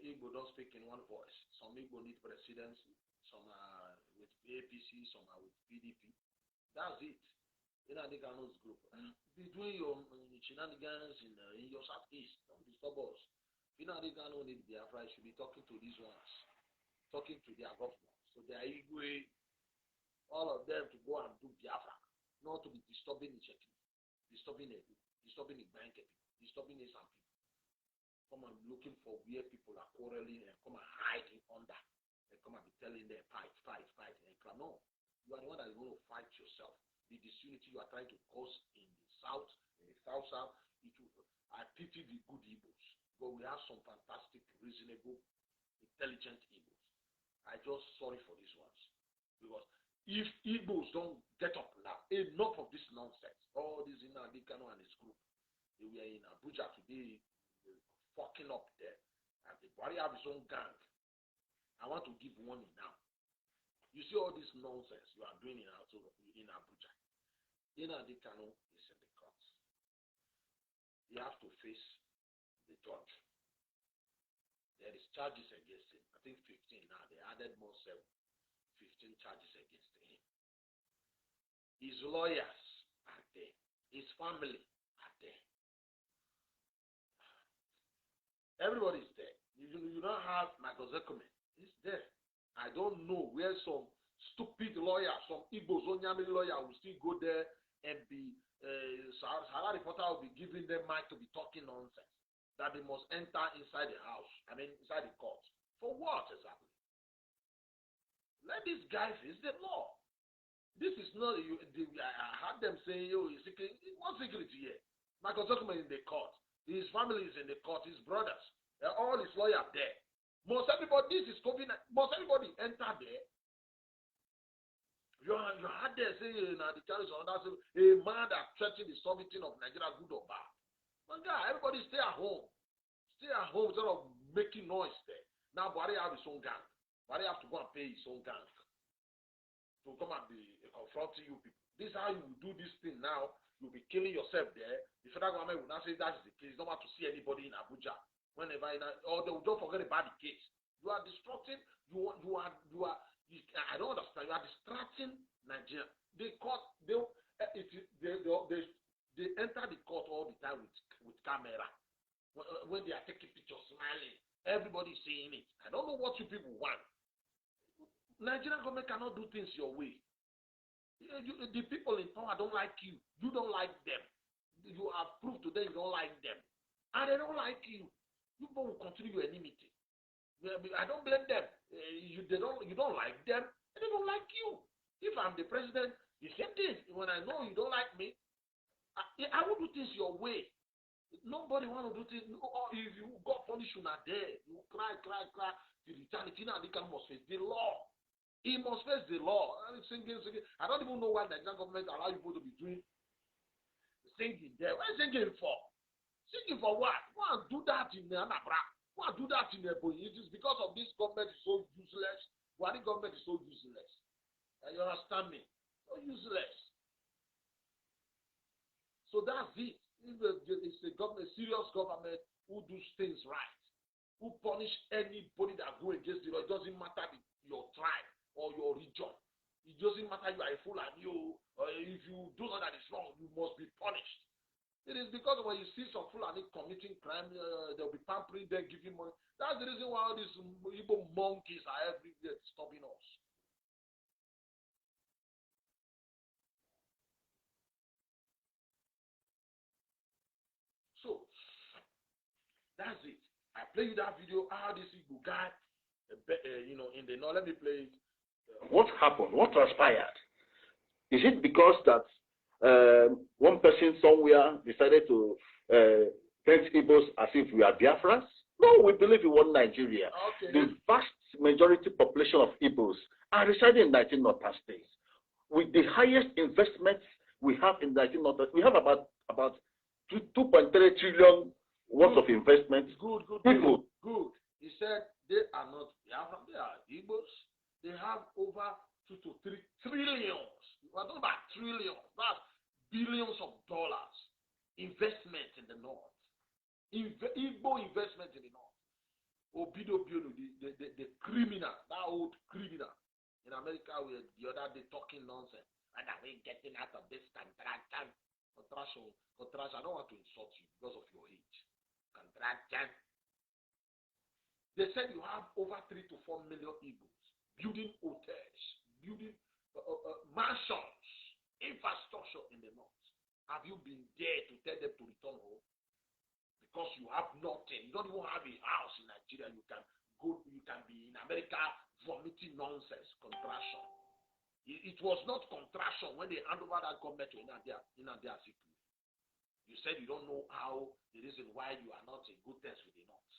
Igbo don't speak in one voice. Some Igbo need presidency. Some are with APC, some are with PDP. That's it. In Adikano's group. Be doing your shenanigans in your southeast. Don't disturb us. In Adikano need Biafra, should be talking to these ones. Talking to their government. So they are Igwe, all of them to go and do Biafra. Not to be disturbing the Cheki, disturbing Edu, disturbing the Banker, disturbing some people. Come and looking for where people are quarreling and come and hide in under. and come and be telling them fight, fight, fight, and no. You are the one that is going to fight yourself. The disunity you are trying to cause in the south, it will, I pity the good Igbos, but we have some fantastic, reasonable, intelligent Igbos. I just sorry for these ones, because if Igbos don't get up now, enough of this nonsense. All this Nnamdi Kanu and his group, they were in Abuja today, fucking up there, and the Buhari have his own gang. I want to give warning now. You see all this nonsense you are doing in Abuja. Nnamdi Kanu is in the courts. He has to face the judge. There is charges against him. I think 15 now. They added more 15 charges against him. His lawyers are there. His family are there. Everybody is there. You don't have Michael Zuckerman. He's there. I don't know where some stupid lawyer, some Igbo Zonyami lawyer will still go there and be Sahara reporter will be giving them mic to be talking nonsense. That they must enter inside the house. Inside the court. For what exactly? Let this guy face the law. This is not, I heard them saying, he's secret. What security here? Michael Zuckerman in the court. His family is in the court. His brothers. All his lawyers there. Must everybody, this is COVID, must everybody enter there? You had there saying, the challenge on that, a man that threatened the sovereignty of Nigeria, good or bad. But guy, everybody stay at home. Stay at home instead of making noise there. Now, Buhari have his own gang. Buhari have to go and pay his own gang to come and be confronting you people. This is how you will do this thing now. You'll be killing yourself there. The federal government will not say that is the case. You don't want to see anybody in Abuja. Whenever, or they will don't forget about the case. You are distracting. I don't understand. You are distracting Nigeria. They enter the court all the time with camera. When they are taking pictures, smiling, everybody seeing it. I don't know what you people want. Nigerian government cannot do things your way. The people in power don't like you. You don't like them. You have proved to them you don't like them. And they don't like you. You will continue your enmity. I don't blame them. You don't like them, and they don't like you. If I'm the president, the same thing. When I know you don't like me, I will do things your way. Nobody want to do things. If you got punish, you are there. You cry. The eternity now, they must face the law. He must face the law. Singing. I don't even know why the Nigerian government allow people to be doing singing there. What is singing for? Singing for what? Go and do that in Anambra. Go and do that in Ebonyi. It is because of this government is so useless. Why the government is so useless? You understand me? So useless. So that's it. It's a government, a serious government who do things right, who punish anybody that go against the law. It doesn't matter your tribe or your region. It doesn't matter you are a fool and you, if you do something that is wrong, you must be punished. It is because when you see some Fulani committing crime, they'll be pampering them, giving money. That's the reason why all these Igbo monkeys are everywhere stopping us. So, that's it. I play you that video, how this Igbo guy, in the north. Let me play it. What happened? What transpired? Is it because that one person somewhere decided to paint Igbos as if we are Biafrans? No, we believe in one Nigeria. Okay. The vast majority population of Igbos are residing in 19 northern states. With the highest investments we have in 19 northern, we have about 2.3 trillion worth of investments. Good. He said they are not Biafran, they are Igbos. They have over 2 to 3 trillions. We're talking about trillions. That's billions of dollars investment in the north. Igbo investment in the north. Obido Biono, the criminal, that old criminal in America, where the other day talking nonsense. And are we getting out of this contraction? I don't want to insult you because of your age. Contraction. They said you have over 3 to 4 million Igbos building hotels, building mansions, infrastructure in the north. Have you been there to tell them to return home? Because you have nothing. You don't even have a house in Nigeria. You can be in America vomiting nonsense, contraction. It was not contraction when they hand over that government to Inadia Azikiwe. You said you don't know how the reason why you are not in good terms with the North.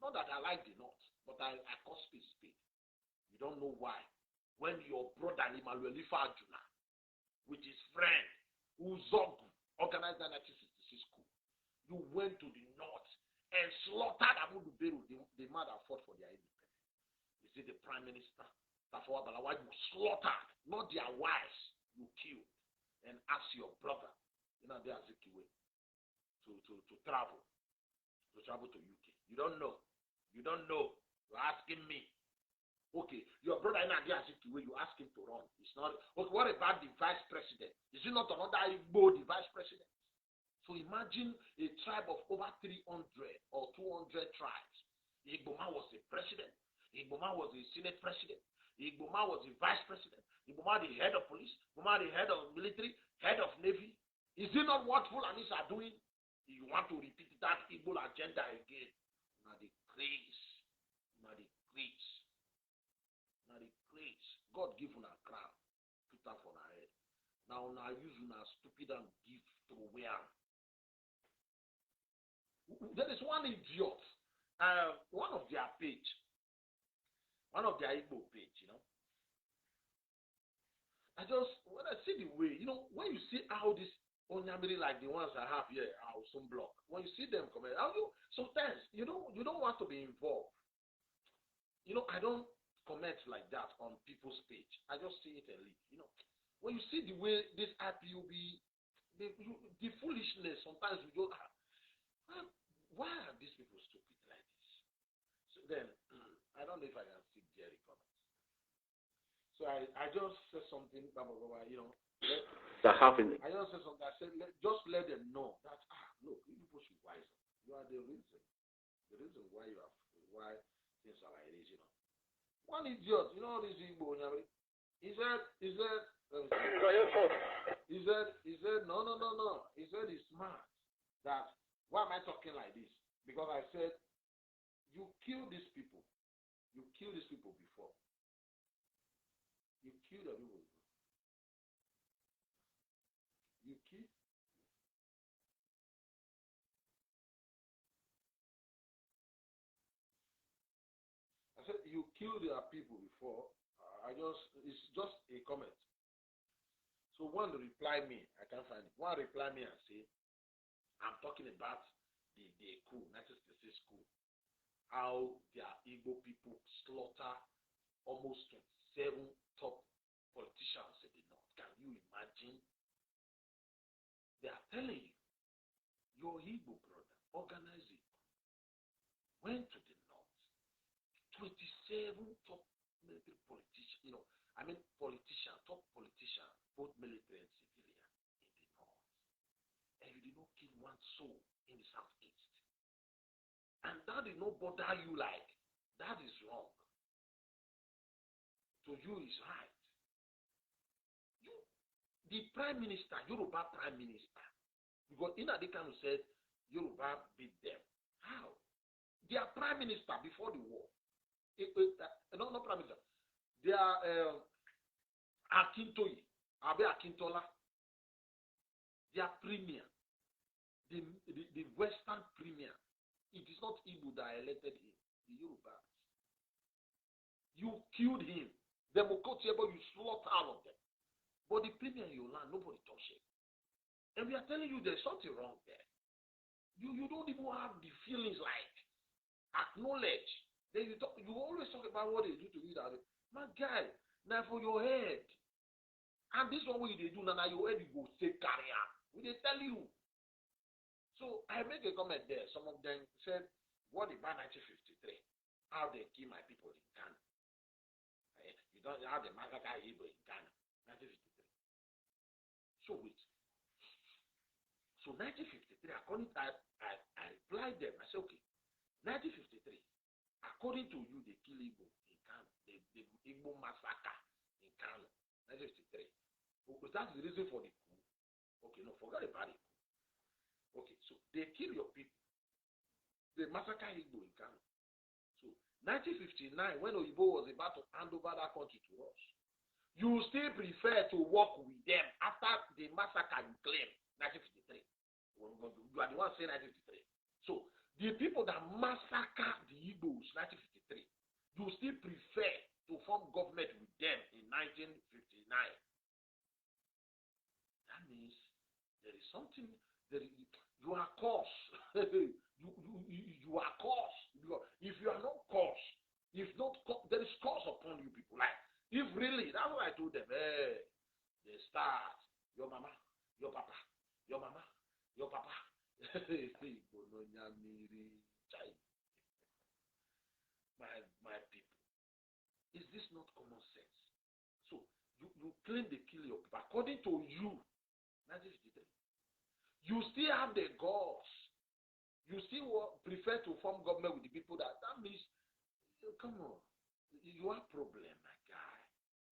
Not that I like the North, but I call speed. You don't know why. When your brother Emmanuel Ifajuna, with his friend Uzogu, organized the 1966 coup, you went to the North and slaughtered Amudu Beru, the man that fought for their independence. You see the Prime Minister, Tafawa Balewa, you slaughtered, not their wives, you killed, and asked your brother, Inadia Azikiwe, to travel to UK. You don't know. You're asking me. Okay, your brother Inadia Azikiwe, you ask him to run. It's not. Okay, what about the vice president? Is it not another Igbo, the vice president? So imagine a tribe of over 300 or 200 tribes. Igboma was the president. Igboma was the Senate president. Igboma was the vice president. Igboma the head of police. Igboma the head of military, head of navy. Is it not what Fulanis are doing? You want to repeat that Igbo agenda again? Now the grace. God give una crown, put that on our head. Now use una stupid and give to where. There is one idiot, one of their Igbo page, when I see the way, when you see how this Onyamiri like the ones I have here, our some block, when you see them comment, sometimes you don't want to be involved. I don't comment like that on people's page. I just see it and leave. When you see the way this IPOB, the foolishness, sometimes we go, why are these people stupid like this? So then, I don't know if I can see Jerry comments. So I just said something, I just said something, I said, just let them know that, look, you people should wise up. You are the reason why why things are like this, One idiot, this Igbo, he said, no. He said, no. He said he's smart. That, why am I talking like this? Because I said, you kill these people. You kill these people before. You kill the people before. You kill. I said, you killed their people before. It's just a comment. So one reply me, I can't find it. One reply me and say, I'm talking about the coup, 1966 coup. How their Igbo people slaughter almost 27 top politicians in the North. Can you imagine? They are telling you, your Igbo brother, organized it, went to the North. 27 top military politicians, top politicians, both military and civilian in the North. And you did not kill one soul in the Southeast. And that did not bother you like, that is wrong. To you is right. The Prime Minister, Yoruba Prime Minister, because Inadikanu said Yoruba beat them. How? Their Prime Minister before the war, not Prime Minister, their Akintoye, Abe Akintola, their Premier, the Western Premier, it is not Igbo that elected him, the Yoruba. You killed him. You slaughter all of them. But the Premier in your land, nobody touched him. And we are telling you there's something wrong there. You don't even have the feelings like acknowledge. Then you always talk about what they do to you. My guy, now for your head. And this one what they do, now your head you go say carry on. We they tell you. So I make a comment there. Some of them said, what about 1953? How they kill my people in Ghana? You don't know how they massacre Igbo in Ghana. 1953. So wait. So 1953, according to I replied them. I said, okay, 1953. According to you, they kill Igbo in Ghana. The Igbo massacre in Ghana. 1953. Because that's the reason for the coup. Okay, no, forget about it. Okay, so they kill your people. They massacre Igbo in Ghana. So 1959, when Oyibo was about to hand over that country to us, you still prefer to work with them after the massacre you claim 1953. You are the one saying 1953. So the people that massacred the Igbos 1953, you still prefer to form government with them in 1959. That means there is something, you are cursed. you are cursed. If you are not cursed, there is curse upon you people. Like, if really, that's what I told them. Hey, they start. Your mama, your papa, your mama, your papa. my people. Is this not common sense? So you claim they kill your people. According to you, 1953, you still have the gods. You still prefer to form government with the people that means, come on, you have problem, my guy.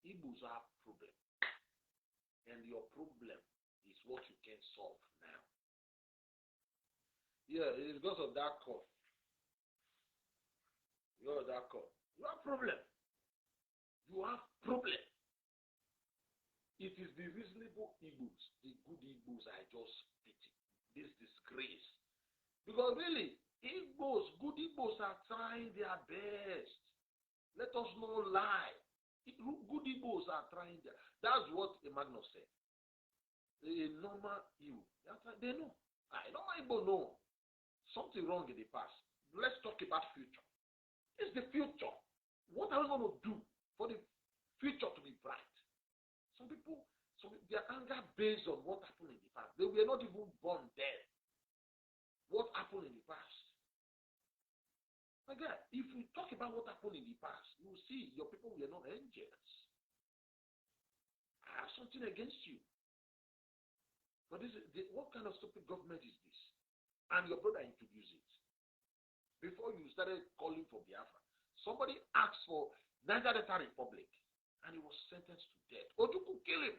Igbos have problem. And your problem is what you can solve now. Yeah, it's because of that call. You have that call. You have problem. You have problem. It is the reasonable Igbos, the good Igbos I just pity. This disgrace. Because really, Igbos, good Igbos are trying their best. Let us not lie. Good Igbos are trying their. That's what Emmanuel said. A normal Igbo, they know. A normal Igbo know something wrong in the past. Let's talk about future. It's the future. What are we going to do for the future to be bright? Some people, their anger based on what happened in the past. They were not even born then. What happened in the past? Again, if we talk about what happened in the past, you will see your people were not angels. I have something against you. But what kind of stupid government is this? And your brother introduced it. Before you started calling for Biafra, somebody asked for Niger Delta Republic, and he was sentenced to death. Ojukwu kill him.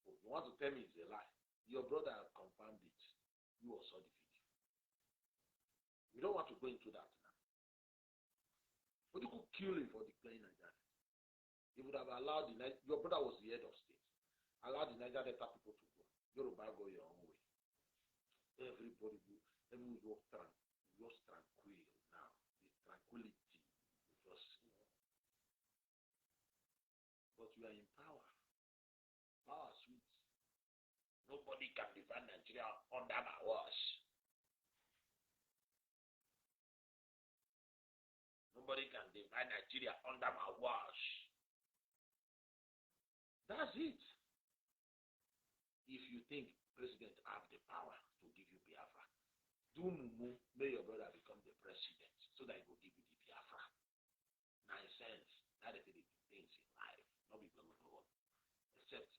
Oh, you want to tell me it's a lie? Your brother confirmed it. You also saw the video. We don't want to go into that now. Ojukwu kill him for declaring Niger. He would have allowed your brother was the head of state. Allow the Niger Delta people to go. Yoruba go your own way. Everybody go. Everyone walk tranquil now. The tranquility. But you are in power. Power sweet. Nobody can defend Nigeria under my watch. Nobody can defend Nigeria under my watch. That's it. If you think president have the power to give you Biafra, do mumu, may your brother become the president so that he will give you the Biafra. Nonsense. That is the things in life. Not because of God. Except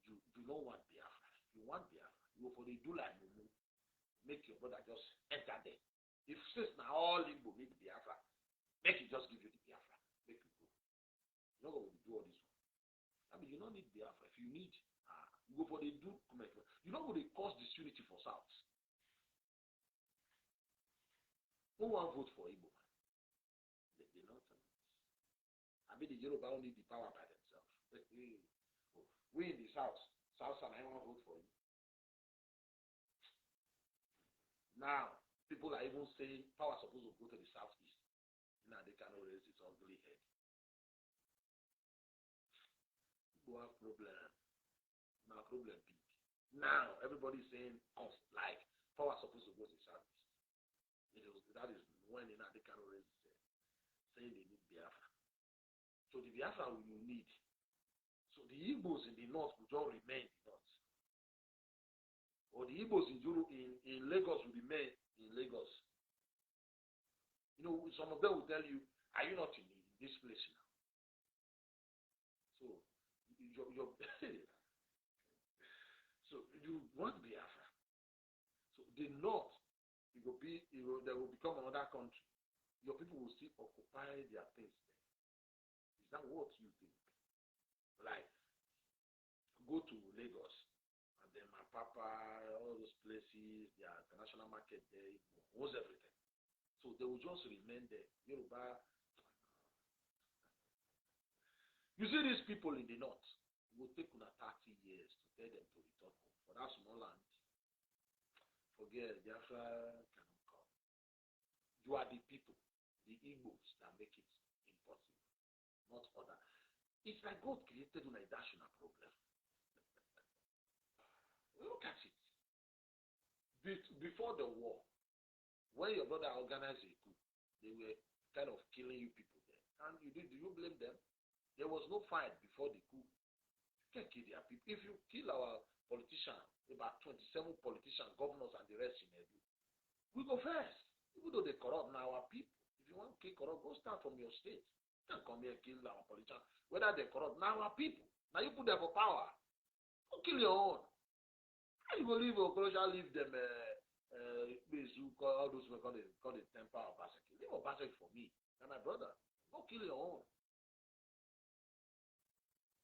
you do not want Biafra. You want Biafra. You go for the do like mumu. Make your brother just enter there. If since now all Igbo need Biafra, make it just give you the Biafra. Make it go. You're not going to do all this one. I mean, you don't need Biafra. If you need, you go for the do commitment. You know what they cause disunity for South. No one vote for Igbo man. They not. I mean, the Yoruba don't need the power by themselves. We in the South and I want to vote for you. Now, people are even saying power is supposed to go to the Southeast. Now they cannot raise its ugly head. People have problem. Now problem big. Now everybody's saying like power is supposed to go to the Southeast. That is when they cannot raise its head. Saying they need Biafra. So the Biafra you need. So the Igbos in the north will just remain in the north. Or the Igbos in Lagos will remain in Lagos. You know, some of them will tell you, are you not in this place now? So so you want Biafra. So the north, they will become another country. Your people will still occupy their things there. Is that what you think? Like, go to Lagos, and then my papa, all those places, their international market there, owns everything. So they will just remain there. Yoruba. You see these people in the north, it will take 30 years to get them to return home. For that small land, forget Biafra cannot come. You are the people, the Igbos, that make it impossible, not other. It's like God created a national problem. Look at it. Before the war, when your brother organized a coup, they were kind of killing you people there. And do you blame them? There was no fight before the coup. You can't kill their people. If you kill our politicians, about 27 politicians, governors, and the rest in Edu, we go first. Even though they corrupt, now our people. If you want to kill corrupt, go start from your state. You can't come here and kill our politicians. Whether they corrupt, now our people. Now you put them for power. Go kill your own. How you go leave Okorocha, leave them, all those who call the temper of Obaseki. Leave Obaseki for me and my brother. Go kill your own.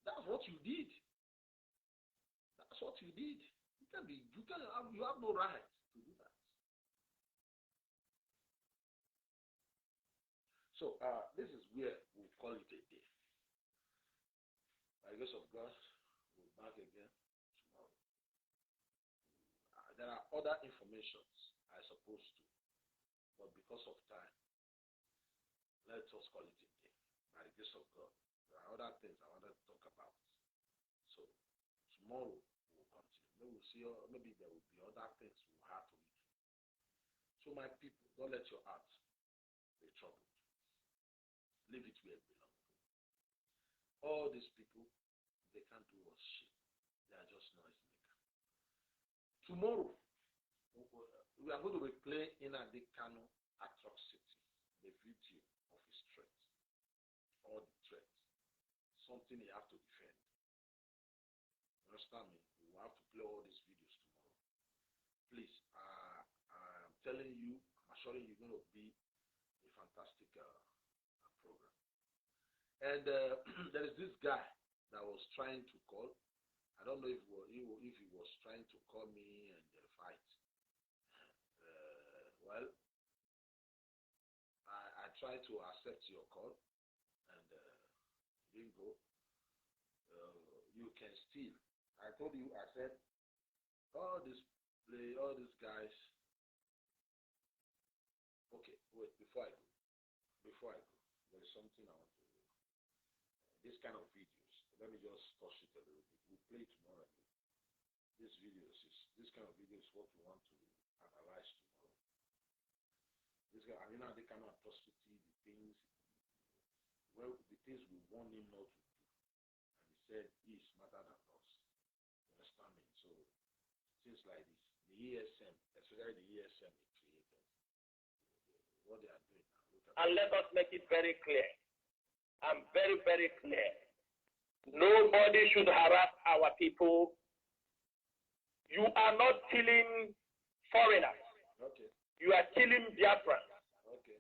That's what you did. That's what you did. You have no right to do that. So this is where we'll call it a day. By the grace of God, we'll be back again tomorrow. There are other informations I supposed to, but because of time, let us call it a day. By the grace of God. There are other things I wanted to talk about. So tomorrow we'll continue. Maybe we'll see, maybe there will be other things we'll have to read. So my people, don't let your heart be troubled. Leave it where it belongs. All these people, they can't do us shit. They are just noise maker. Tomorrow, we are going to be playing Nnamdi Kanu atrocity, the video of his threat, all the threats. Something you have to defend. You understand me? We will have to play all these videos tomorrow. Please, I'm telling you, I'm assuring you're going to be a fantastic program. And there is this guy that was trying to call. I don't know if he was trying to call me and fight. Well, I tried to accept your call and didn't go. You can still. I told you, I said, all these guys. Okay, wait, before I go, there's something I want to do. This kind of videos, let me just touch it a little bit. We'll play tomorrow. This kind of videos is what we want to analyze tomorrow. This guy, the kind of atrocity, the things we want him not to do. And he said, he is smarter than us. You understand me? So, things like this. The ESM, especially the ESM he created. What they are doing now. And let us make it very clear. I'm very, very clear. Nobody should harass our people. You are not killing foreigners. Okay. You are killing Biafrans. Okay.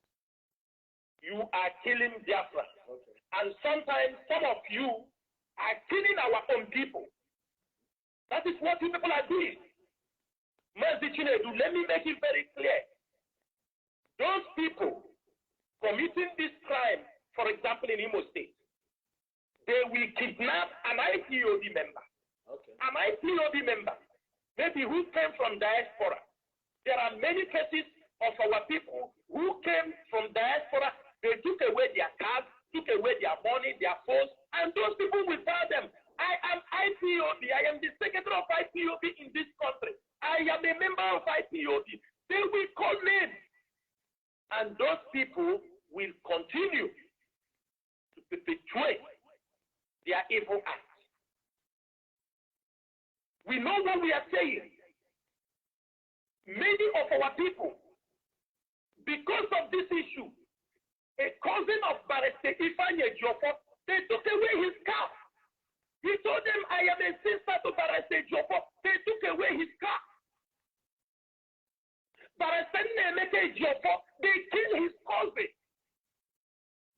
You are killing Biafrans. Okay. And sometimes some of you are killing our own people. That is what you people are doing. Let me make it very clear. Those people committing this crime, for example, in Imo State, they will kidnap an IPOB member. Okay. An IPOB member, maybe who came from diaspora. There are many cases of our people who came from diaspora. They took away their cars, took away their money, their phones, and those people will tell them, I am IPOB. I am the secretary of IPOB in this country. I am a member of IPOB. They will call names. And those people will continue to perpetuate their evil acts. We know what we are saying. Many of our people, because of this issue, a cousin of Barrister Ifeanyi Ejiofor, they took away his car. He told them, I am a sister to Barrister Ejiofor. They took away his car. Barrister Ejiofor, they killed his cousin.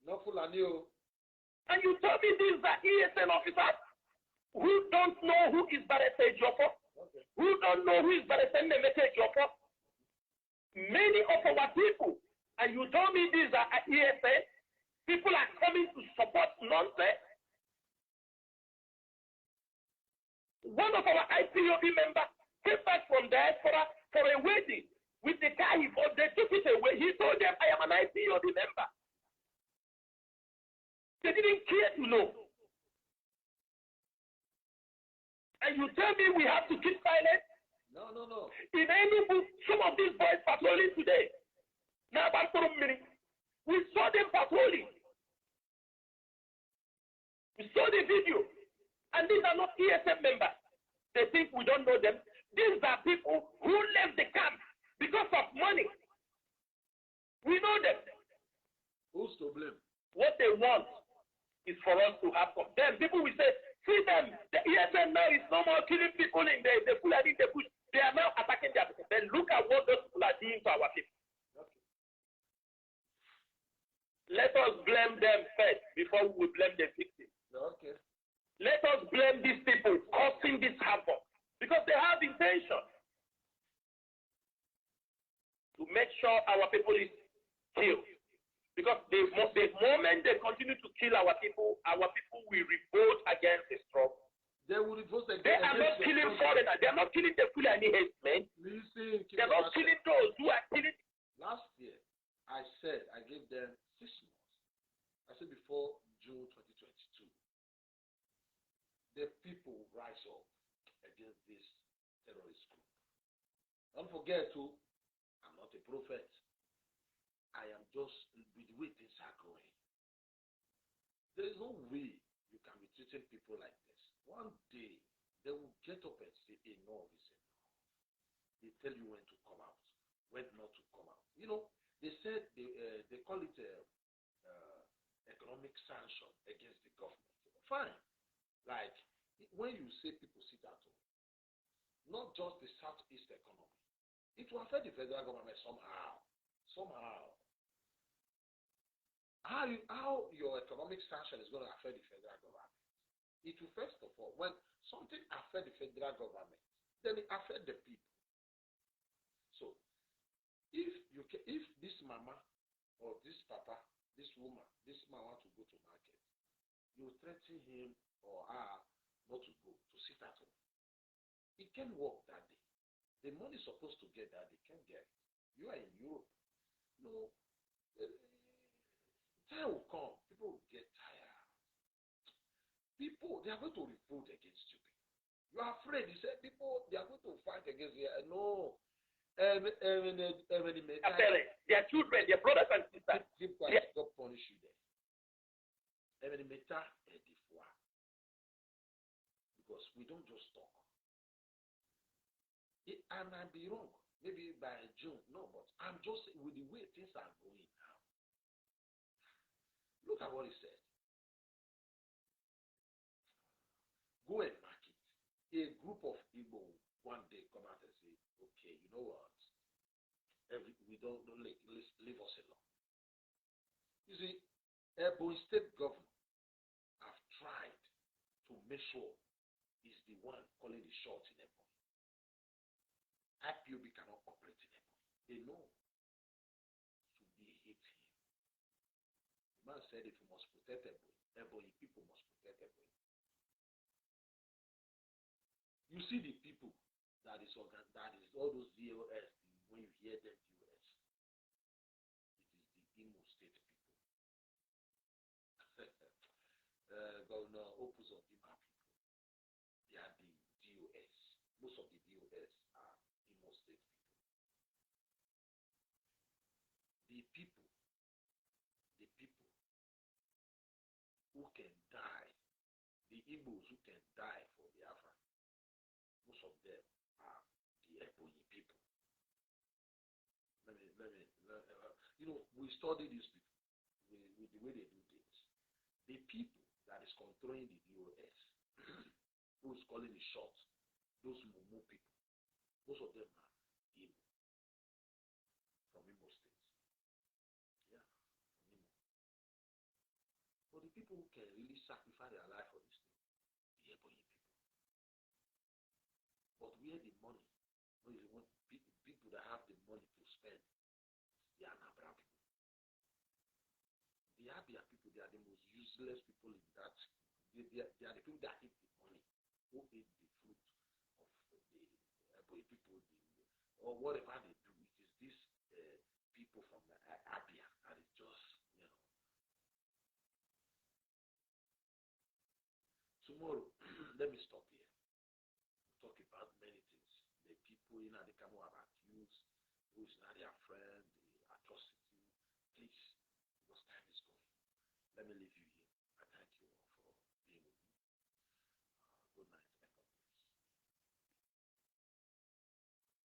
No Fulani. And you tell me these are ESN officers who don't know who is Barrister Ejiofor, Okay. who don't know who is Barrister Ejiofor. Many of our people, And you told me these are ESN? People are coming to support nonsense. One of our IPOB members came back from diaspora for a wedding with the car he bought. They took it away. He told them, I am an IPOB member. They didn't care to know. And you tell me we have to keep silent? No, no, no. In any book, some of these boys patrolling today. Now, about 4 minutes, we saw them patrolling. We saw the video. And these are not ESM members. They think we don't know them. These are people who left the camp because of money. We know them. Who's to blame? What they want is for us to have some. Then people will say, see them, the ESM now is no more killing people in the Fulani, the bush. They are now attacking their people. Then look at what those people are doing to our people. Okay. Let us blame them first before we blame the victim. Okay. Let us blame these people causing this havoc because they have intention to make sure our people is killed. Because the moment they continue to kill our people will revolt against this trouble. They will revolt against. They are not killing foreigners. They are not killing the Fulani headsmen. Listen, they are not killing those who are killing. Last year, I said I gave them 6 months. I said before June 2022. The people rise up against this terrorist group. Don't forget too, I'm not a prophet. I am just with the way things are going. There is no way you can be treating people like this. One day they will get up and say enough is enough. They tell you when to come out, when not to come out. You know, they said they call it economic sanction against the government. Fine. Like, when you say people sit at home, not just the Southeast economy, it will affect the federal government somehow. Somehow. How your economic sanction is going to affect the federal government? It will, first of all, when something affects the federal government, then it affects the people. So, if this mama or this papa, this woman, this man want to go to market, you threaten him or her not to go, to sit at home. It can work that day. The money is supposed to get that they can't get it. You are in Europe. No, time will come. People will get tired. People, they are going to revolt against you. You are afraid. You said people, they are going to fight against you. No. Their parents, their children, their brothers and sisters. Keep quiet. God punish you there. Because we don't just talk. I might be wrong. Maybe by June. No, but I'm just with the way things are going now. Look at what he said. Go and mark it. A group of Igbo one day come out and say, okay, you know what? We don't leave us alone. You see, Ebonyi State governor have tried to make sure is the one calling the shots in Ebonyi. IPOB cannot operate in Ebonyi. They know to be hit here. The man said if you must protect Ebonyi people must protect Ebonyi. You see the people that is all those DOS, when you hear them DOS, it is the Imo State people. Governor Opus of Ima people, they are the DOS. Most of the DOS are Imo State people. The people who can die, the Igbos who can die for Biafra, most of them are the Ebonyi people. We study these people with the way they do things. The people that is controlling the DOS, who's calling the shots, those Mumu people, most of them are Igbo from Imo State. Yeah, from Imo. But the people who can really sacrifice their life for this thing, the Ebonyi people. But where the money, when you want people that have the money to spend, the Anambra people. useless people in that. They are the people that eat the money, who eat the fruit of the people, or whatever they do. It is these people from Abia that is just, Tomorrow, let me stop here. We'll talk about many things. The people in Adikamu are accused, who is not their friend, the atrocity. Please, because time is going. Let me leave you here. I thank you all for being with me. Good night.